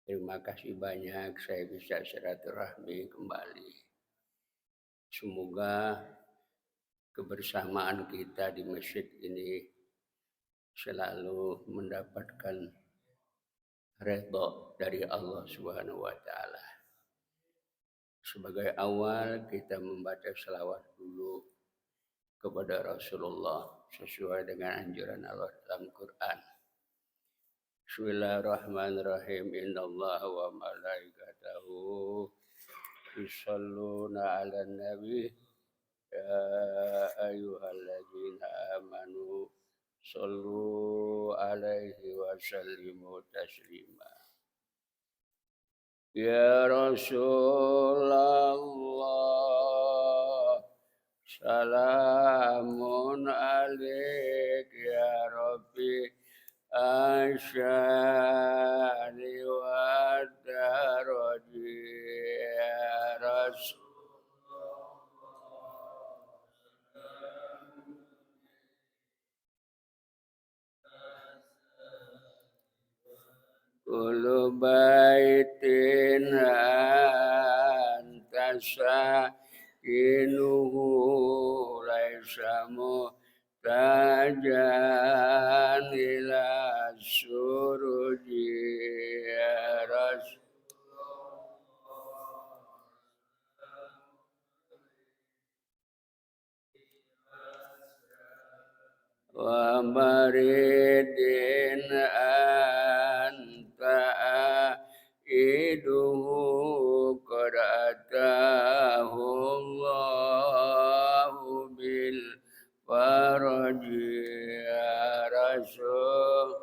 Terima kasih banyak saya bisa silaturahmi kembali. Semoga kebersamaan kita di masjid ini selalu mendapatkan redha dari Allah Subhanahu wa taala. Sebagai awal kita membaca selawat dulu kepada Rasulullah sesuai dengan anjuran Allah dalam Quran. Bismillahirrahmanirrahim. Innallaha wa malaikatahu yusholluna 'alan nabi ya ayyuhalladzina amanu shollu 'alaihi wa sallimu taslima. Ya Rasulullah salamun alaik ya Rabbi asyani wa daraji ya Rasul. Kullu baitin antasa inuhu laisa muhtajan ila suruji ya Rasul. Wa maridin anta iduhu qad atahu Allahu bil faraji ya Rasul.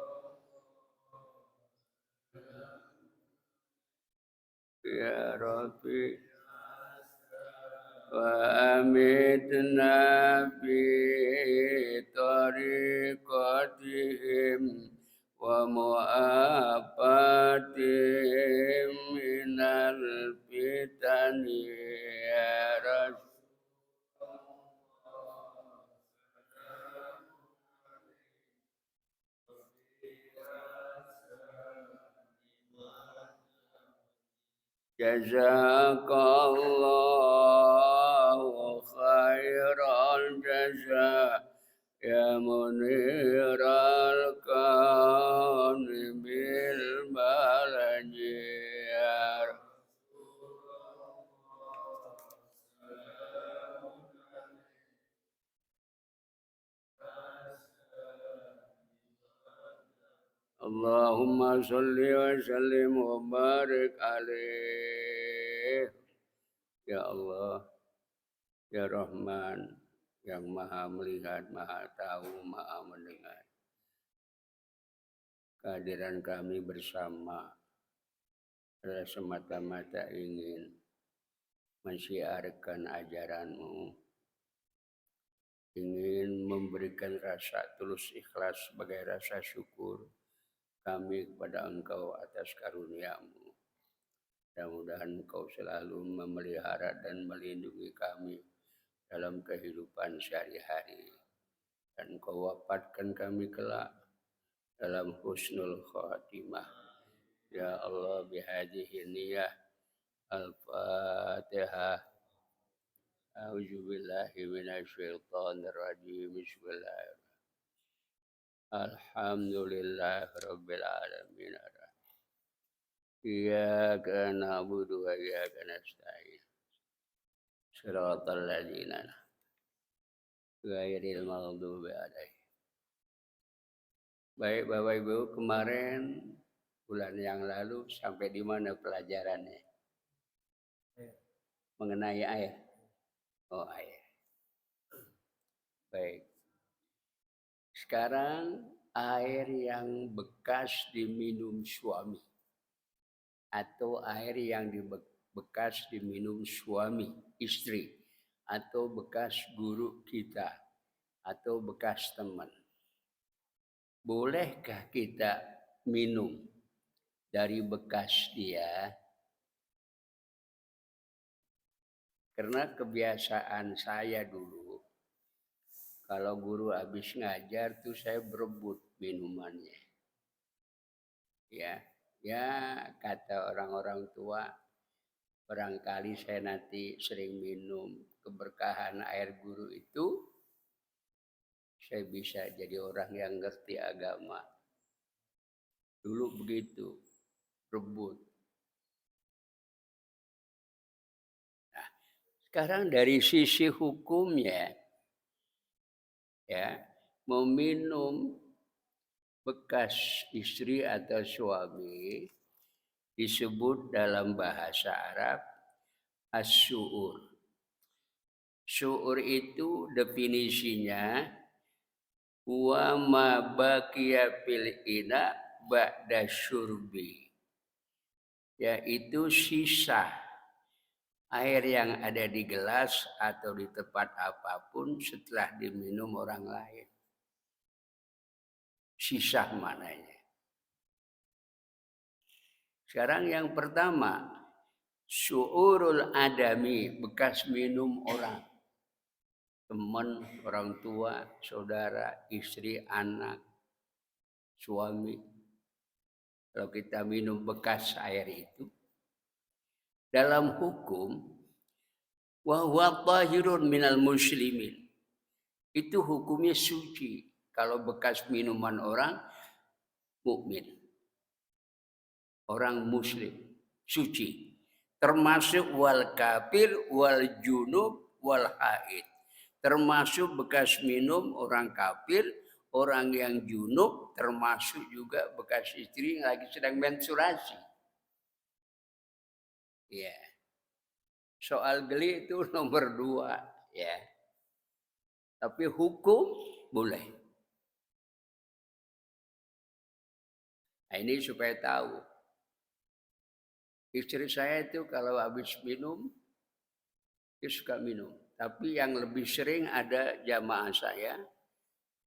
Ya Rabbi wa amitna fi tariqatihim wa mu'afatihim minal fitani ya Rasul. Jazakallahu khairal jazaa ya muniral kauni bil balaji ya Allahumma salli wa sallim wa barik alaih. Ya Allah, ya Rahman, yang maha melihat, maha tahu, maha mendengar. Kehadiran kami bersama adalah semata-mata ingin mensiarkan ajaran-Mu, ingin memberikan rasa tulus ikhlas sebagai rasa syukur kami kepada Engkau atas karunia-Mu. Mudah-mudahan Engkau selalu memelihara dan melindungi kami dalam kehidupan sehari-hari. Dan Engkau wafatkan kami kelak dalam husnul khatimah. Ya Allah bihadhihi niyah al-Fatihah. A'udzu billahi minasyaitonir rajim. Bismillahirrahmanirrahim. Alhamdulillahirabbil alamin. Iyyaka na'budu wa iyyaka nasta'in. Shiratal ladzina ghairil maghdubi 'alaihim. Baik Bapak Ibu, kemarin bulan yang lalu sampai di mana pelajarannya? Mengenai air. Oh, air. Baik. Sekarang air yang bekas diminum suami atau air yang bekas diminum suami, istri, atau bekas guru kita, atau bekas teman. Bolehkah kita minum dari bekas dia? Karena kebiasaan saya dulu, kalau guru habis ngajar tuh saya berebut minumannya. Ya, Ya, kata orang-orang tua, barangkali saya nanti sering minum keberkahan air guru itu, saya bisa jadi orang yang ngerti agama. Dulu begitu, rebut. Nah, sekarang dari sisi hukumnya, ya, meminum bekas istri atau suami disebut dalam bahasa Arab as-su'ur. Su'ur itu definisinya wa ma baqiya fil ina ba'da syurbi, yaitu sisa air yang ada di gelas atau di tempat apapun setelah diminum orang lain. Sisa mananya. Sekarang yang pertama, syu'urul adami, bekas minum orang. Teman, orang tua, saudara, istri, anak, suami. Kalau kita minum bekas air itu, dalam hukum, wa huwa tahirun minal muslimin. Itu hukumnya suci. Kalau bekas minuman orang, mukmin. Orang muslim, suci. Termasuk wal kafir, wal junub, wal haid. Termasuk bekas minum orang kafir, orang yang junub, termasuk juga bekas istri yang lagi sedang menstruasi. Ya. Soal geli itu nomor 2, ya. Tapi hukum boleh. Nah, ini supaya tahu. Istri saya itu kalau habis minum, dia suka minum. Tapi yang lebih sering ada jamaah saya,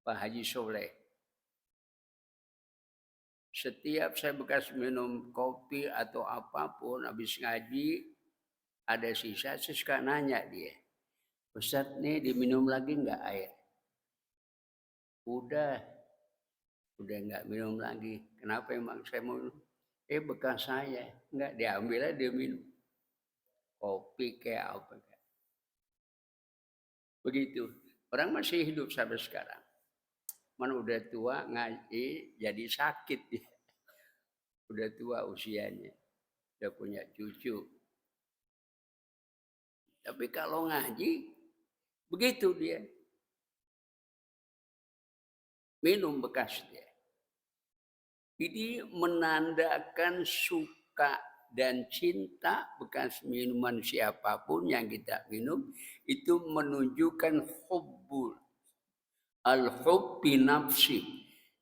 Pak Haji Soleh. Setiap saya bekas minum kopi atau apapun, habis ngaji, ada sisa, saya suka nanya dia. Ustaz, nih diminum lagi enggak air? Udah enggak minum lagi. Kenapa emang saya mau? Bekas saya. Enggak, diambil aja dia minum. Kopi kayak apa. Begitu. Orang masih hidup sampai sekarang. Mana udah tua ngaji jadi sakit dia. Udah tua usianya. Udah punya cucu. Tapi kalau ngaji, begitu dia. Minum bekas dia. Ini menandakan suka dan cinta bekas minuman siapapun yang kita minum. Itu menunjukkan hubbul. Al-hubbi nafsi.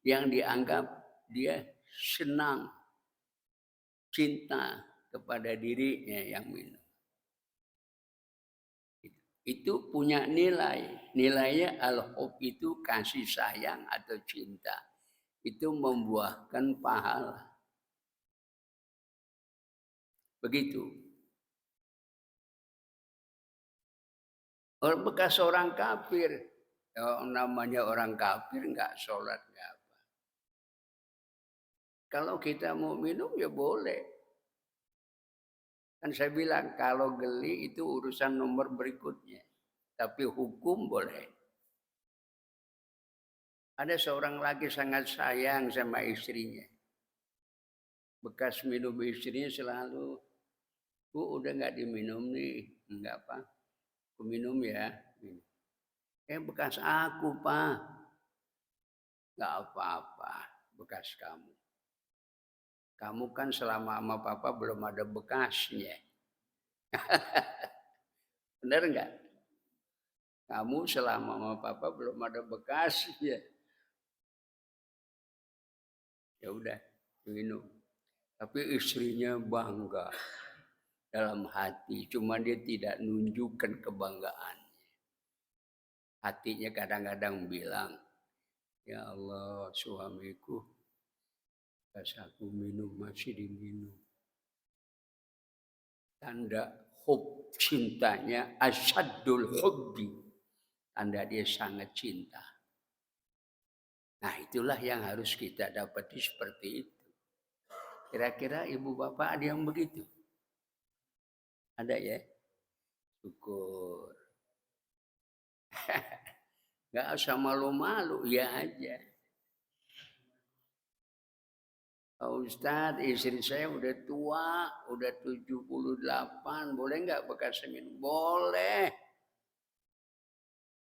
Yang dianggap dia senang. Cinta kepada dirinya yang minum. Itu punya nilai. Nilainya al-hub itu kasih sayang atau cinta. Itu membuahkan pahala. Begitu. Bekas orang kafir. Namanya orang kafir enggak sholat, enggak apa. Kalau kita mau minum ya boleh. Kan saya bilang kalau geli itu urusan nomor berikutnya. Tapi hukum boleh. Ada seorang laki sangat sayang sama istrinya. Bekas minum istrinya selalu, Bu udah nggak diminum nih, enggak apa, aku minum ya. Bekas aku Pak, nggak apa-apa, bekas kamu. Kamu kan selama sama Papa belum ada bekasnya. Benar nggak? Kamu selama sama Papa belum ada bekasnya. Ya udah, minum. Tapi istrinya bangga dalam hati, cuma dia tidak nunjukkan kebanggaan. Hatinya kadang-kadang bilang, ya Allah suamiku, pas aku minum masih diminum. Tanda hub cintanya, asyadul hubbi. Tanda dia sangat cinta. Nah itulah yang harus kita dapati seperti itu. Kira-kira ibu bapak ada yang begitu? Ada ya? Syukur. Nggak usah malu-malu, ya aja. Ustadz, istri saya udah tua, udah 78, boleh nggak bekas minum? Boleh.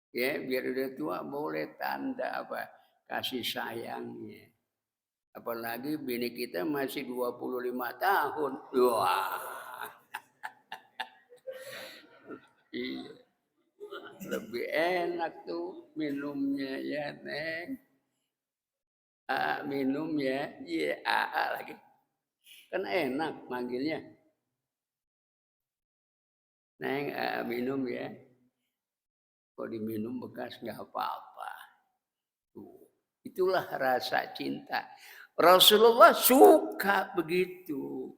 Ya, biar udah tua boleh, tanda apa? Kasih sayangnya. Apalagi bini kita masih 25 tahun. Wah. Iya. Lebih enak tuh minumnya ya, Neng. Minum ya. Iya, lagi. Kan enak manggilnya. Neng, minum ya. Kalau diminum bekas nggak apa-apa. Tuh. Itulah rasa cinta. Rasulullah suka begitu.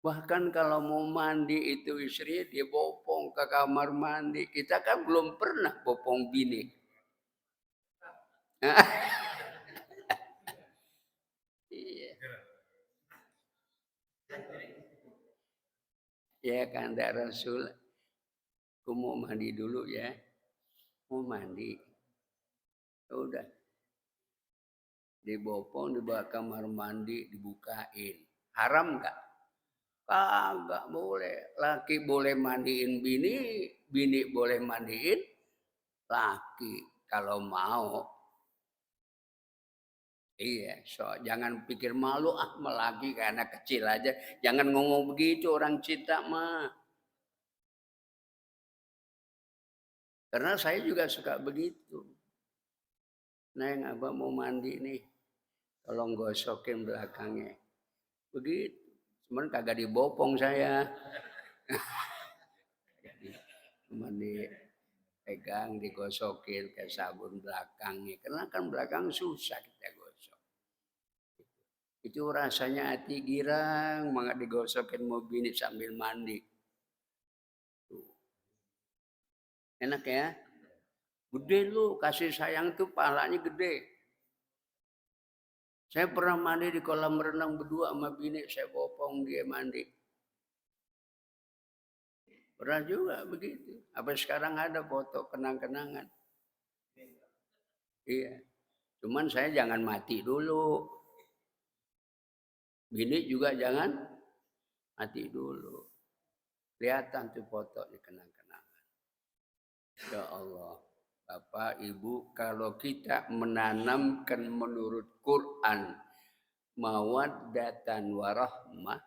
Bahkan kalau mau mandi itu istrinya dia bopong ke kamar mandi. Kita kan belum pernah bopong bini. Iya. Ya kanda Rasul, aku mau mandi dulu ya. Mau mandi. Udah. Dibopong, dibawa kamar mandi, dibukain. Haram nggak? Kagak boleh. Laki boleh mandiin bini, bini boleh mandiin laki kalau mau. Iya, jangan pikir malu melaki karena kecil aja. Jangan ngomong begitu orang cinta mah. Karena saya juga suka begitu. Neng, abang mau mandi nih. Tolong gosokin belakangnya. Begitu. Cuman kagak dibopong saya. Cuman dipegang, digosokin ke sabun belakangnya. Karena kan belakang susah kita gosok. Itu rasanya hati girang, banget digosokin mau bini sambil mandi. Tuh. Enak ya? Gede lu, kasih sayang tuh pahalanya gede. Saya pernah mandi di kolam renang berdua sama bini, saya bopong dia mandi. Pernah juga begitu. Apa sekarang ada foto kenang-kenangan. Iya. Cuman saya jangan mati dulu. Bini juga jangan mati dulu. Kelihatan tuh foto di kenang-kenangan. Ya Allah. Bapak, Ibu, kalau kita menanamkan menurut Quran mawaddatan warahmah,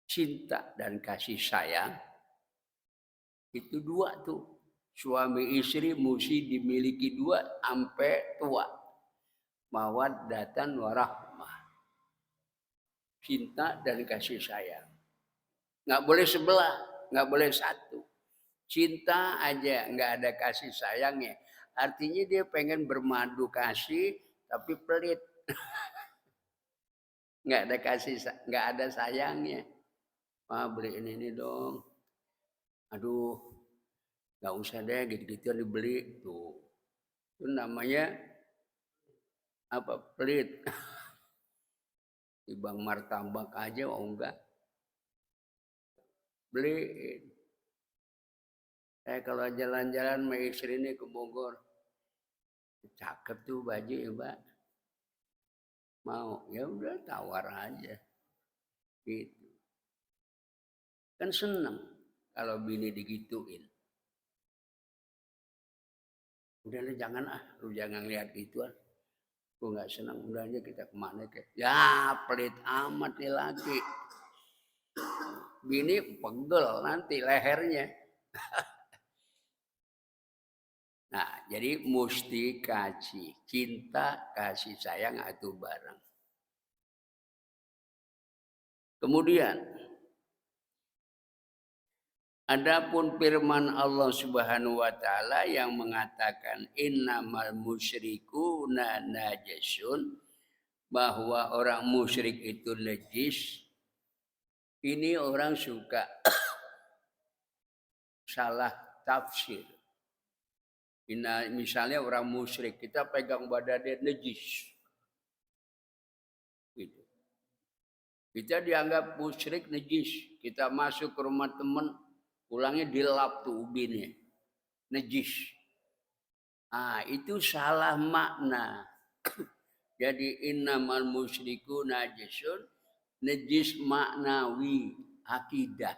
cinta dan kasih sayang, itu dua tuh. Suami istri mesti dimiliki dua sampai tua. Mawaddatan warahmah. Cinta dan kasih sayang. Nggak boleh sebelah, nggak boleh satu. Cinta aja, nggak ada kasih sayangnya. Artinya dia pengen bermadu kasih, tapi pelit. Nggak ada kasih, nggak ada sayangnya. Beliin ini dong. Aduh, nggak usah deh, gitu-gitu dibeli tuh. Itu namanya apa? Pelit. Di Bang Martabak aja, enggak. Beliin. Kalau jalan-jalan sama istri ini ke Bogor, cakep tuh baju ya Mbak. Mau, ya udah tawar aja. Gitu. Kan seneng kalau bini digituin. Udah lu jangan lihat gituan. Gue nggak senang, udah aja kita kemana ke. Ya pelit amat nih laki. Bini pegel nanti lehernya. Nah, jadi mesti kasih cinta, kasih sayang itu bareng. Kemudian adapun firman Allah Subhanahu wa taala yang mengatakan innamal musyrikuna najasun, bahwa orang musyrik itu najis. Ini orang suka salah tafsir. Misalnya orang musyrik, kita pegang badan dia najis. Gitu. Kita dianggap musyrik najis. Kita masuk ke rumah teman, pulangnya dilap tuh ubinnya. Najis. Itu salah makna. Jadi innamal musyriku najisun, najis maknawi, akidah.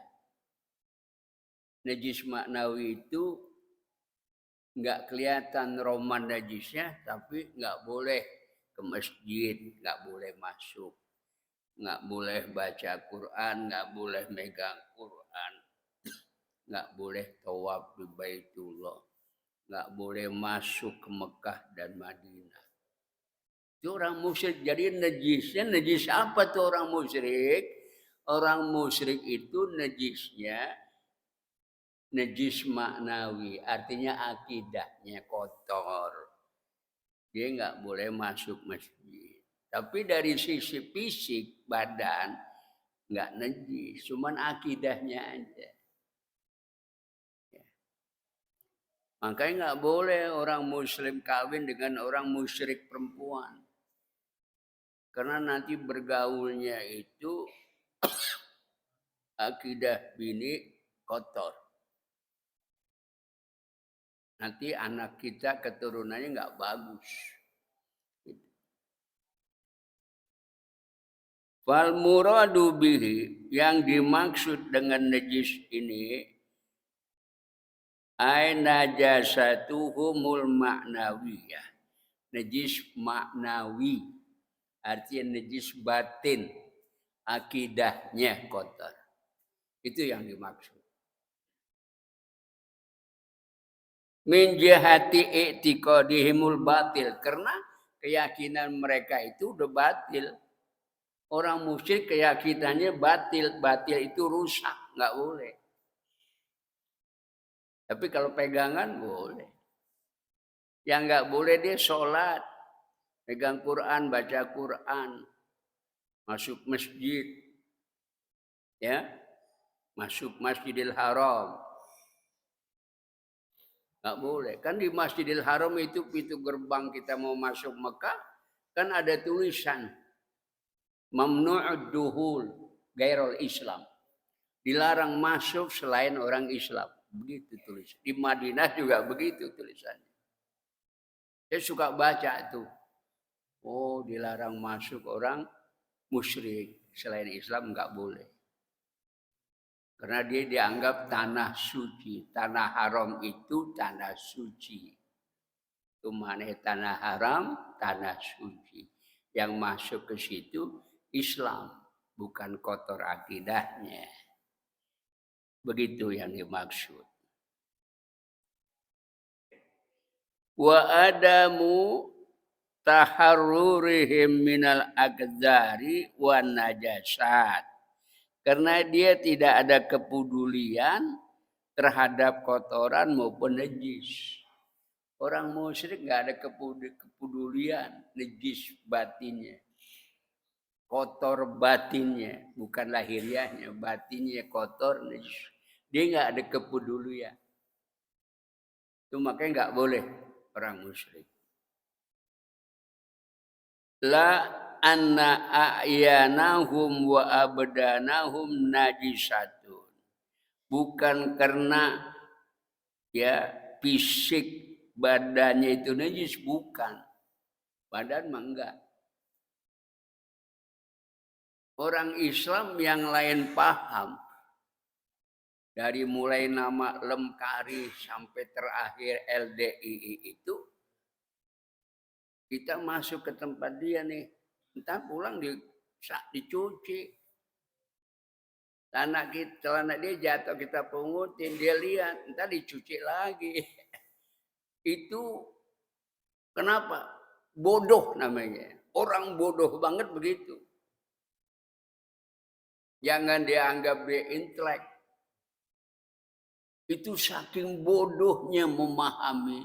Najis maknawi itu nggak kelihatan roman najisnya, tapi nggak boleh ke masjid, nggak boleh masuk, nggak boleh baca Quran, nggak boleh megang Quran, nggak boleh tawaf di Baitullah, nggak boleh masuk ke Mekah dan Madinah. Itu orang musyrik. Jadi najisnya, najis apa tuh orang musyrik? Orang musyrik itu najisnya najis maknawi, artinya akidahnya kotor. Dia nggak boleh masuk masjid. Tapi dari sisi fisik badan nggak najis, cuman akidahnya aja. Makanya nggak boleh orang Muslim kawin dengan orang musyrik perempuan, karena nanti bergaulnya itu akidah bini kotor. Nanti anak kita keturunannya nggak bagus. Fal muradu bihi, yang dimaksud dengan najis ini ai najasatuhumul maknawiyah. Najis maknawi, artinya najis batin, akidahnya kotor. Itu yang dimaksud. Min jihati i'tiqadihimul batil, karena keyakinan mereka itu udah batil. Orang musyrik keyakinannya batil, batil itu rusak, nggak boleh. Tapi kalau pegangan boleh. Yang nggak boleh dia sholat, pegang Quran, baca Quran, masuk masjid, ya, masuk Masjidil Haram. Nggak boleh. Kan di Masjidil Haram itu pintu gerbang kita mau masuk Mekah, kan ada tulisan mamnu'ud duhul gairul Islam. Dilarang masuk selain orang Islam. Begitu tulisan. Di Madinah juga begitu tulisannya. Saya suka baca tuh. Oh, dilarang masuk orang musyrik. Selain Islam nggak boleh. Karena dia dianggap tanah suci. Tanah haram itu tanah suci. Itu mana tanah haram, tanah suci. Yang masuk ke situ Islam, bukan kotor akidahnya. Begitu yang dimaksud. Wa adamu taharrurihim minal akdzari wan najasat. Karena dia tidak ada kepedulian terhadap kotoran maupun najis. Orang musyrik nggak ada kepedulian najis batinnya. Kotor batinnya, bukan lahiriahnya, batinnya kotor najis. Dia nggak ada kepedulian. Itu makanya nggak boleh orang musyrik. La anna a'yanahum wa abdanahum najisatun. Bukan karena ya fisik badannya itu najis, bukan. Badan mah enggak. Orang Islam yang lain paham. Dari mulai nama Lemkari sampai terakhir LDII itu, kita masuk ke tempat dia nih, entah pulang dicuci. Celana dia jatuh, kita pungutin, dia lihat, entah dicuci lagi. Itu kenapa? Bodoh namanya. Orang bodoh banget begitu. Jangan dianggap dia intelek. Itu saking bodohnya memahami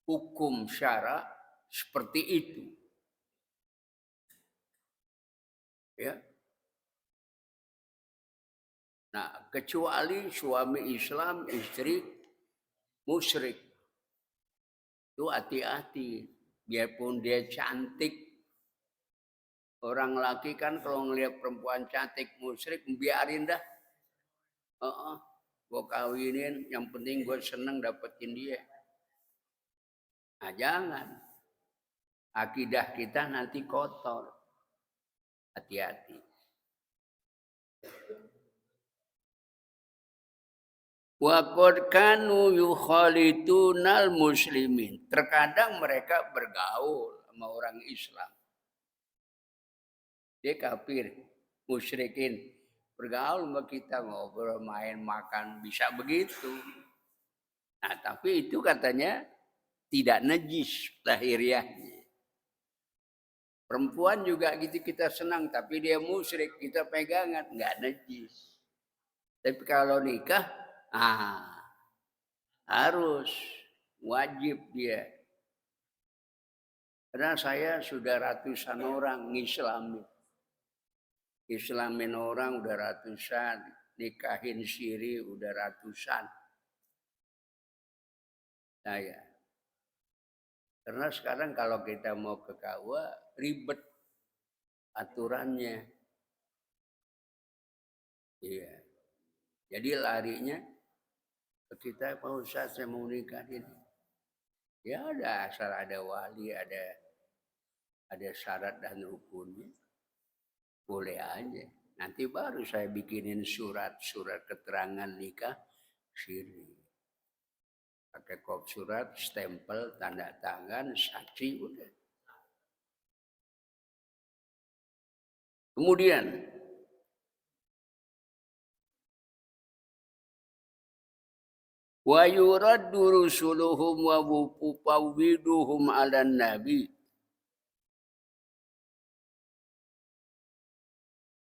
hukum syara seperti itu. Ya. Nah, kecuali suami Islam, istri musyrik. Itu hati-hati. Biarpun dia cantik, Orang laki kan kalau ngelihat perempuan cantik musyrik, biarin dah. Gue kawinin, yang penting gue seneng dapetin dia. Nah jangan. Akidah kita nanti kotor. Hati-hati. Wa qad kanu yukhalitunal muslimin. Terkadang mereka bergaul sama orang Islam. Dia kafir, musyrikin. Bergaul sama kita, ngobrol, main, makan, bisa begitu. Nah, tapi itu katanya tidak najis lahiriahnya. Perempuan juga gitu kita senang, tapi dia musyrik, kita pegangan, nggak najis. Tapi kalau nikah, harus, wajib dia. Karena saya sudah ratusan orang ngislamin. Islamin orang udah ratusan, nikahin siri udah ratusan. Saya. Karena sekarang kalau kita mau ke KUA, ribet aturannya. Iya. Jadi larinya ke kita, Pak Ustadz saya mau nikahin. Ya ada, asal ada wali, ada syarat dan rukunnya. Boleh aja. Nanti baru saya bikinin surat keterangan nikah siri. Pakai kop surat, stempel, tanda tangan, saksi, udah. Kemudian wa yuraddu rusuluhum wa mufawwiduhum 'alan nabi.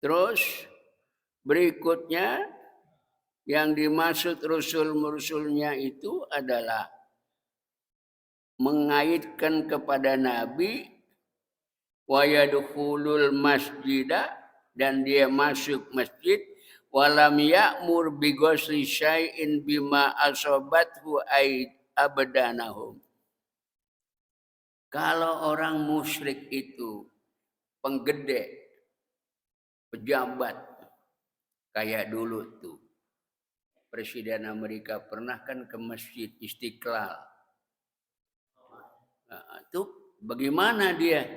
Terus berikutnya yang dimaksud rasul-rasulnya itu adalah mengaitkan kepada Nabi wa yadkhulul masjidah, dan dia masuk masjid, walam ya'mur bi ghusli syai'in bima asabathu abdanahum. Kalau orang musyrik itu penggede, pejabat, kayak dulu tuh Presiden Amerika pernah kan ke Masjid Istiqlal. Nah, itu bagaimana dia?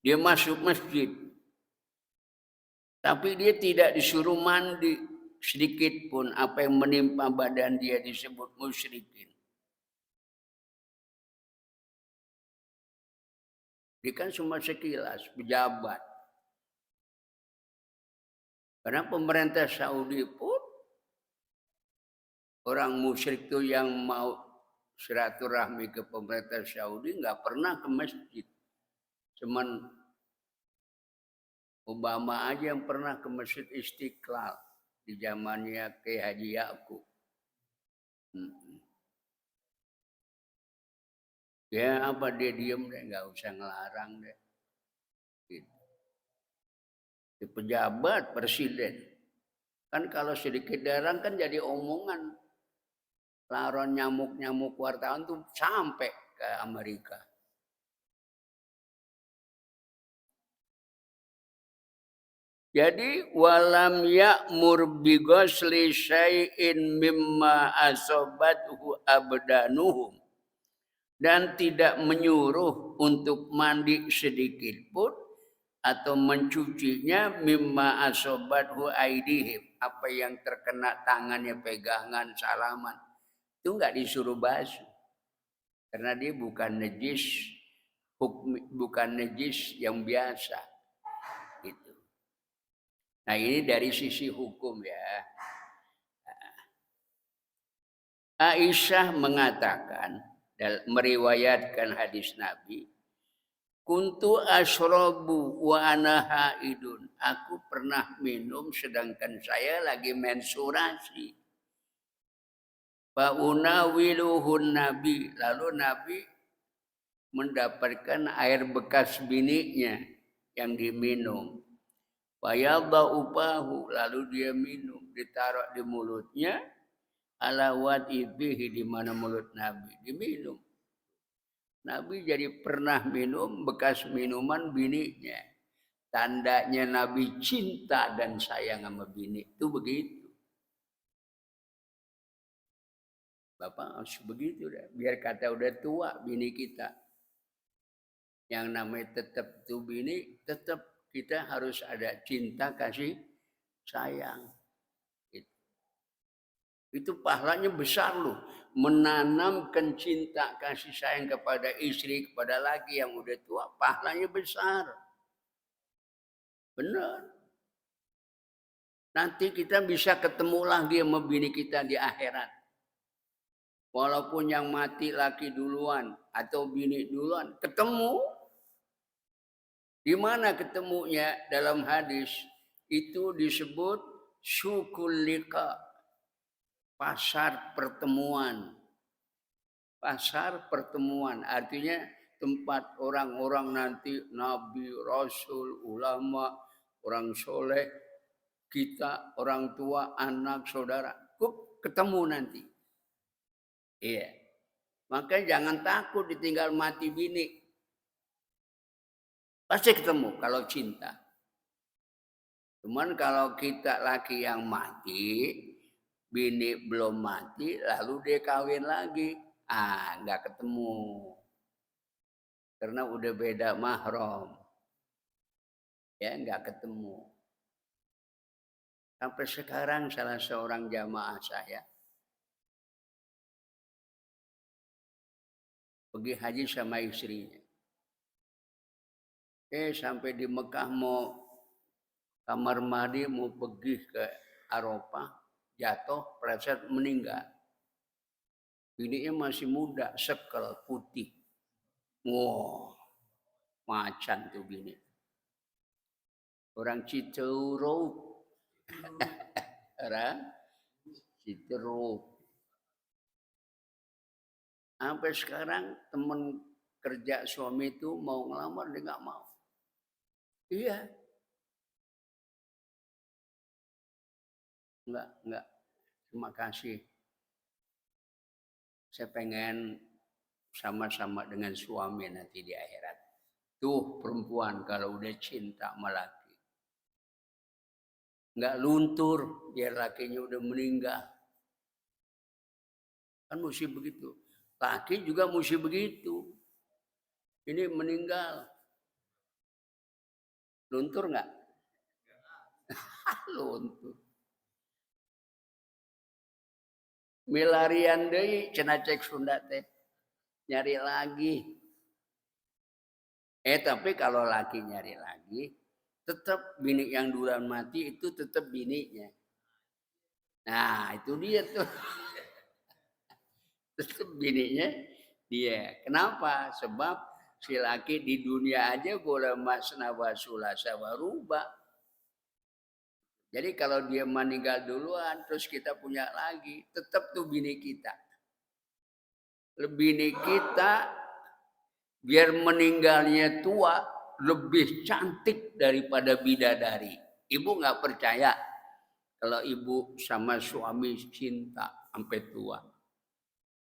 Dia masuk masjid, tapi dia tidak disuruh mandi sedikit pun. Apa yang menimpa badan dia disebut musyrikin. Dia kan cuma sekilas pejabat. Karena pemerintah Saudi pun orang musyrik itu yang mau silaturahmi ke pemerintah Saudi nggak pernah ke masjid. Cuman Obama aja yang pernah ke Masjid Istiqlal di zamannya Kiai Haji Ya'qub. Ya apa dia diem deh, nggak usah ngelarang deh. Gitu. Di pejabat presiden kan kalau sedikit darang kan jadi omongan. Laron nyamuk wartawan tuh sampai ke Amerika. Jadi walam ya'mur bi ghusli syai'in mimma asabathu abdanuhum, dan tidak menyuruh untuk mandi sedikit pun atau mencucinya mimma asabathu aidihim, apa yang terkena tangannya, pegangan, salaman, itu enggak disuruh basuh. Karena dia bukan najis, bukan najis yang biasa. Nah ini dari sisi hukum ya. Aisyah mengatakan, meriwayatkan hadis Nabi, kuntu asyrabu wa ana haidun. Aku pernah minum sedangkan saya lagi menstruasi. Fa unawiluhun Nabi. Lalu Nabi mendapatkan air bekas biniknya yang diminum. Fayadha'ubahu, lalu dia minum, ditaruh di mulutnya, ala wadibihi, di mana mulut Nabi, diminum. Nabi jadi pernah minum bekas minuman bininya. Tandanya Nabi cinta dan sayang sama bini. Itu begitu. Bapak harus begitu deh. Biar kata udah tua bini kita. Yang namanya tetap tuh bini, tetap kita harus ada cinta, kasih, sayang. Itu pahalanya besar loh. Menanamkan cinta, kasih sayang kepada istri, kepada laki yang udah tua, pahalanya besar. Benar. Nanti kita bisa ketemu lagi sama bini kita di akhirat. Walaupun yang mati laki duluan atau bini duluan, ketemu. Di mana ketemunya dalam hadis? Itu disebut syukul liqa. Pasar pertemuan. Pasar pertemuan artinya tempat orang-orang nanti nabi, rasul, ulama, orang soleh, kita, orang tua, anak, saudara, ketemu nanti. Iya. Makanya jangan takut ditinggal mati bini. Pasti ketemu kalau cinta. Cuman kalau kita laki yang mati, bini belum mati, lalu dia kawin lagi. Nggak ketemu. Karena udah beda mahram. Ya, nggak ketemu. Sampai sekarang salah seorang jamaah saya pergi haji sama istrinya. Sampai di Mekah mau kamar mandi, mau pergi ke Arafah, jatuh, pleset, meninggal. Bininya masih muda, sekel, putih. Wow, macan tuh bini. Orang Citeureup. Orang Citeureup. Sampai sekarang teman kerja suami itu mau ngelamar, dia nggak mau. Iya. Enggak. Terima kasih. Saya pengen sama-sama dengan suami nanti di akhirat. Tuh perempuan kalau udah cinta sama laki. Enggak luntur, biar lakinya udah meninggal. Kan mesti begitu. Laki juga mesti begitu. Ini meninggal. Luntur enggak? Luntur. Milarian deui cenah cek Sunda teh. Nyari lagi. Tapi kalau laki nyari lagi, tetap bini yang duluan mati itu tetap bininya. Nah, itu dia tuh. Tetap bininya dia. Kenapa? Sebab si laki di dunia aja boleh masna wa sulasa wa ruba. Jadi kalau dia meninggal duluan, terus kita punya lagi, tetap tuh bini kita. Bini kita biar meninggalnya tua lebih cantik daripada bidadari. Ibu nggak percaya kalau ibu sama suami cinta sampai tua.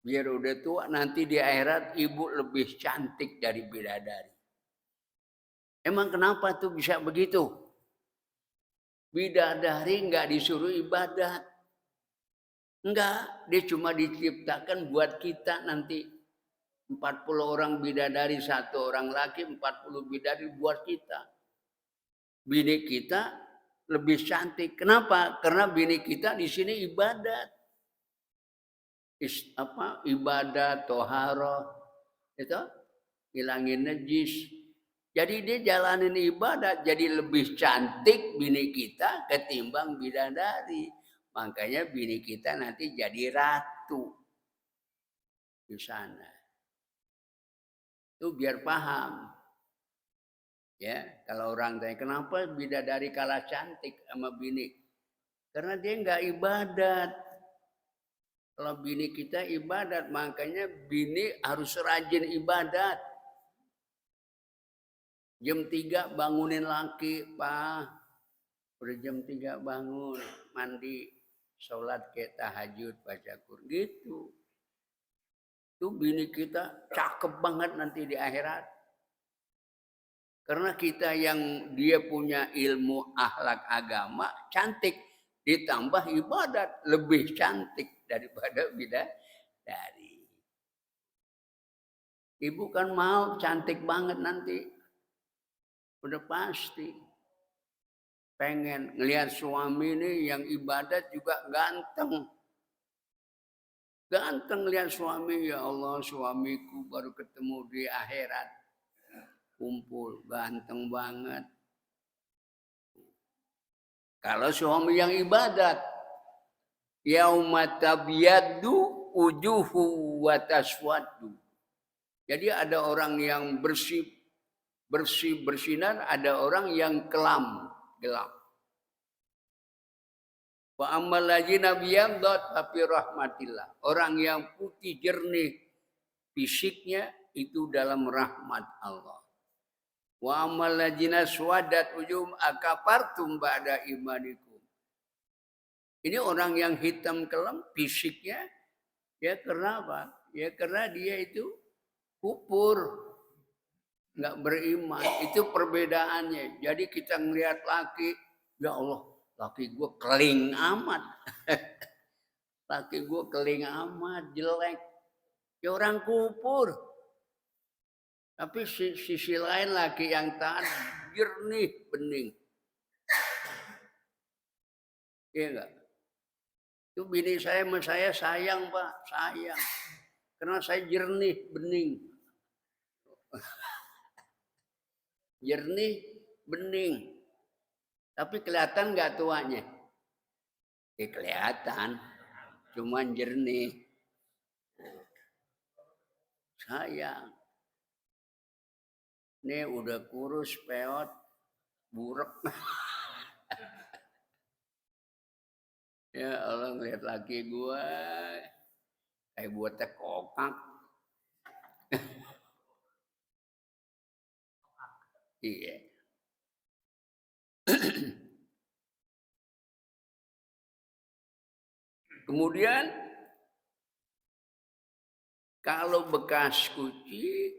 Biar udah tua nanti di akhirat ibu lebih cantik dari bidadari. Emang kenapa tuh bisa begitu? Bidadari nggak disuruh ibadat. Enggak, dia cuma diciptakan buat kita nanti. 40 orang bidadari, 1 orang laki, 40 bidadari buat kita. Bini kita lebih cantik. Kenapa? Karena bini kita di sini ibadat. Ibadat, toharoh. Itu hilangin najis. Jadi dia jalanin ibadat, jadi lebih cantik bini kita ketimbang bidadari. Makanya bini kita nanti jadi ratu di sana. Itu biar paham. Ya, kalau orang tanya kenapa bidadari kalah cantik sama bini? Karena dia nggak ibadat. Kalau bini kita ibadat, makanya bini harus rajin ibadat. Jam 3 bangunin laki, Pak. Udah jam 3 bangun, mandi, sholat kayak tahajud, baca Quran gitu. Itu bini kita cakep banget nanti di akhirat. Karena kita yang dia punya ilmu akhlak agama cantik, ditambah ibadat lebih cantik daripada bidadari. Ibu kan mau cantik banget nanti. Udah pasti. Pengen ngelihat suami ini yang ibadat juga ganteng. Ganteng lihat suami, ya Allah suamiku baru ketemu di akhirat. Kumpul, ganteng banget. Kalau suami yang ibadat, yauma tabyaddu wujuhu wa taswaddu. Jadi ada orang yang bersinar, ada orang yang kelam, gelap. Wa ammal ladzina biyaddat fa fi rahmatillah. Orang yang putih jernih fisiknya itu dalam rahmat Allah. Wa ammal ladzina swadat ujum akafartum ba'da imanikum. Ini orang yang hitam kelam fisiknya, ya karena apa? Ya karena dia itu kufur, nggak beriman. Itu perbedaannya. Jadi kita ngelihat laki, ya Allah, laki gue keling amat. Laki gue keling amat, jelek. Ya orang kufur. Tapi sisi lain laki yang taat, jernih, bening. Iya enggak? Itu bini saya sama saya sayang, Pak. Sayang. Karena saya jernih, bening. Jernih, bening. Tapi kelihatan nggak tuanya? Ya kelihatan. Cuman jernih. Sayang. Ini udah kurus, peot, burek. Ya Allah ngeliat laki gue kayak buat kokak. Iya. Kemudian kalau bekas kucing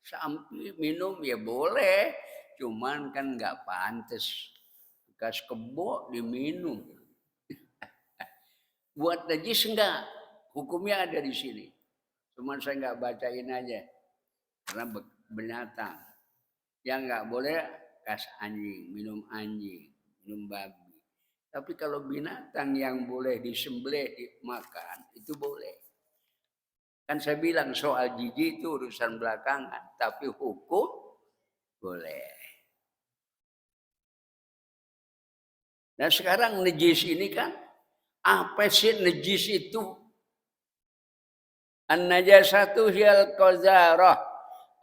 sampai minum ya boleh, cuman kan nggak pantas bekas kebo diminum. Buat najis enggak, hukumnya ada di sini. Cuman saya nggak bacain aja karena binatang. Yang nggak boleh kas anjing, minum babi. Tapi kalau binatang yang boleh disembelih dimakan itu boleh. Kan saya bilang soal jijik itu urusan belakangan, tapi hukum boleh. Nah sekarang najis ini kan apa sih najis itu? An-najasatu hiyal qazarah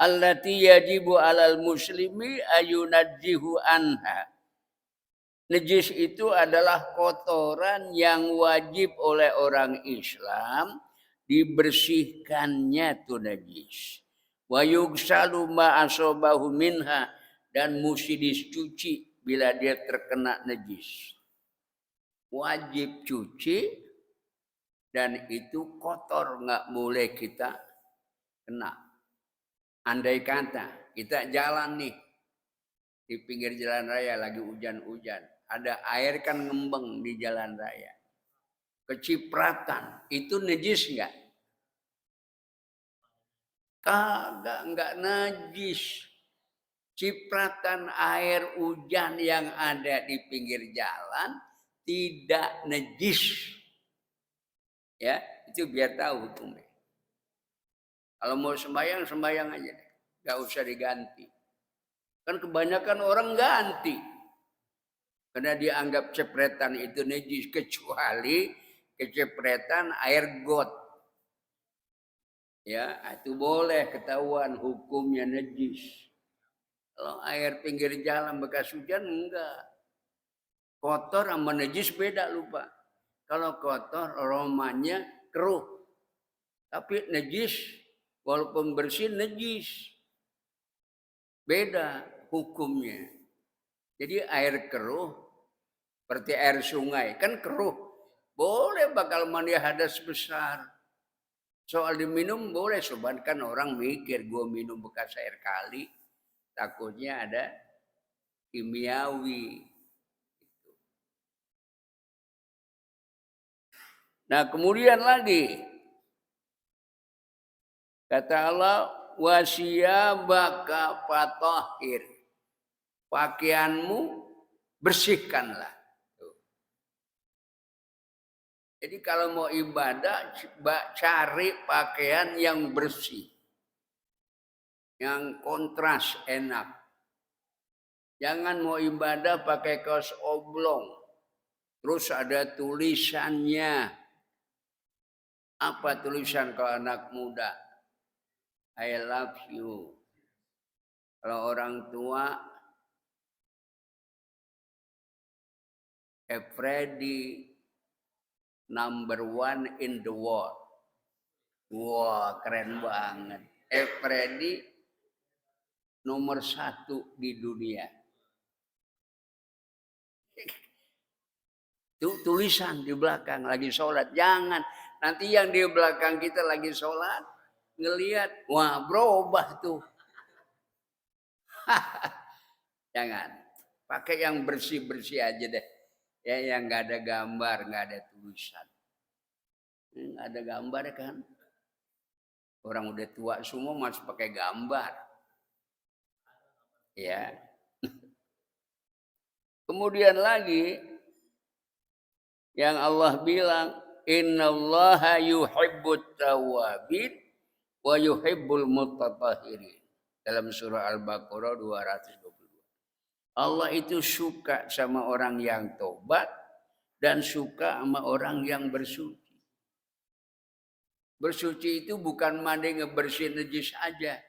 allati yajibu 'alal muslimi ayunajjihu anha. Najis itu adalah kotoran yang wajib oleh orang Islam dibersihkannya tuh najis. Wa yugsalu ma asabahu minha, dan mesti dicuci bila dia terkena najis. Wajib cuci dan itu kotor, nggak boleh kita kena. Andai kata kita jalan nih di pinggir jalan raya lagi hujan-hujan, ada air kan ngembang di jalan raya, kecipratan, itu najis nggak? Kagak, nggak najis. Cipratan air hujan yang ada di pinggir jalan tidak najis. Ya, itu biar tahu hukumnya. Kalau mau sembahyang aja deh, nggak usah diganti. Kan kebanyakan orang ganti. Karena dianggap cepretan itu najis, kecuali kecepretan air got. Ya, itu boleh ketahuan hukumnya najis. Kalau air pinggir jalan bekas hujan enggak. Kotor sama najis beda lupa. Kalau kotor aromanya keruh. Tapi najis walaupun bersih najis. Beda hukumnya. Jadi air keruh seperti air sungai kan keruh. Boleh bakal mandi hadas besar. Soal diminum boleh, sobat kan orang mikir gue minum bekas air kali, takutnya ada kimiawi. Nah kemudian lagi kata Allah wasiyabaka fatahhir, pakaianmu bersihkanlah. Jadi kalau mau ibadah cari pakaian yang bersih, yang kontras enak. Jangan mau ibadah pakai kaos oblong, terus ada tulisannya. Apa tulisan kalau anak muda? I love you. Kalau orang tua, Freddy number 1 in the world. Wah, keren banget. Freddy nomor 1 di dunia. Itu tulisan di belakang lagi sholat. Jangan. Nanti yang di belakang kita lagi sholat, ngelihat, wah berubah tuh. Jangan. Pakai yang bersih-bersih aja deh. Ya, yang nggak ada gambar, nggak ada tulisan. Nggak ada gambar kan. Orang udah tua semua masih pakai gambar. Ya. Kemudian lagi yang Allah bilang, innallaha yuhibbut tawwabin wa yuhibbul mutatahhirin. Dalam surah Al-Baqarah 222. Allah itu suka sama orang yang tobat dan suka sama orang yang bersuci. Bersuci itu bukan mandi ngebersihin najis aja.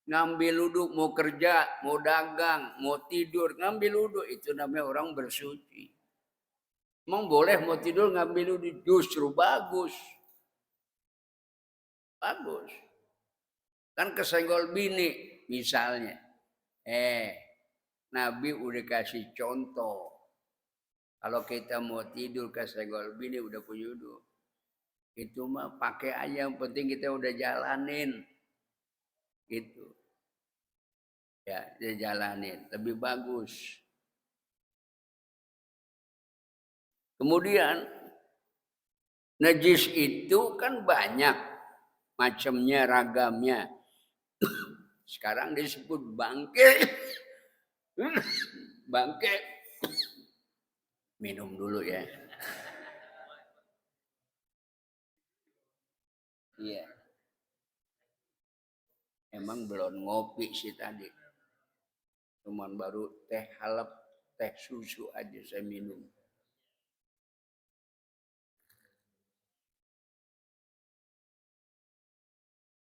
Ngambil wudhu, mau kerja, mau dagang, mau tidur, ngambil wudhu, itu namanya orang bersuci. Emang boleh mau tidur ngambil wudhu? Justru bagus. Bagus. Kan kesenggol bini misalnya. Nabi udah kasih contoh. Kalau kita mau tidur kesenggol bini udah punya wudhu. Itu mah pakai aja, yang penting kita udah jalanin. Gitu. Ya, dia jalanin. Lebih bagus. Kemudian, najis itu kan banyak. Macamnya, ragamnya. Sekarang disebut bangke. Bangke. Minum dulu ya. Iya. Emang belum ngopi sih tadi. Cuman baru teh halap, teh susu aja saya minum.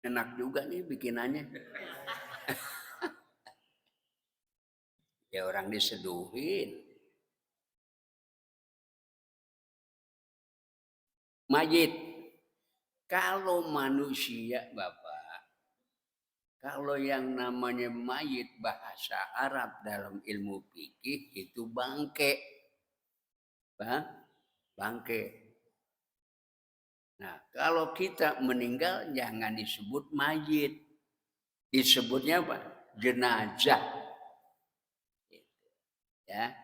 Enak juga nih bikinannya. Ya orang diseduhin. Mayit. Kalau manusia Bapak, kalau yang namanya mayit bahasa Arab dalam ilmu fikih itu bangke. Bangke. Nah, kalau kita meninggal jangan disebut mayit. Disebutnya apa? Jenazah. Ya.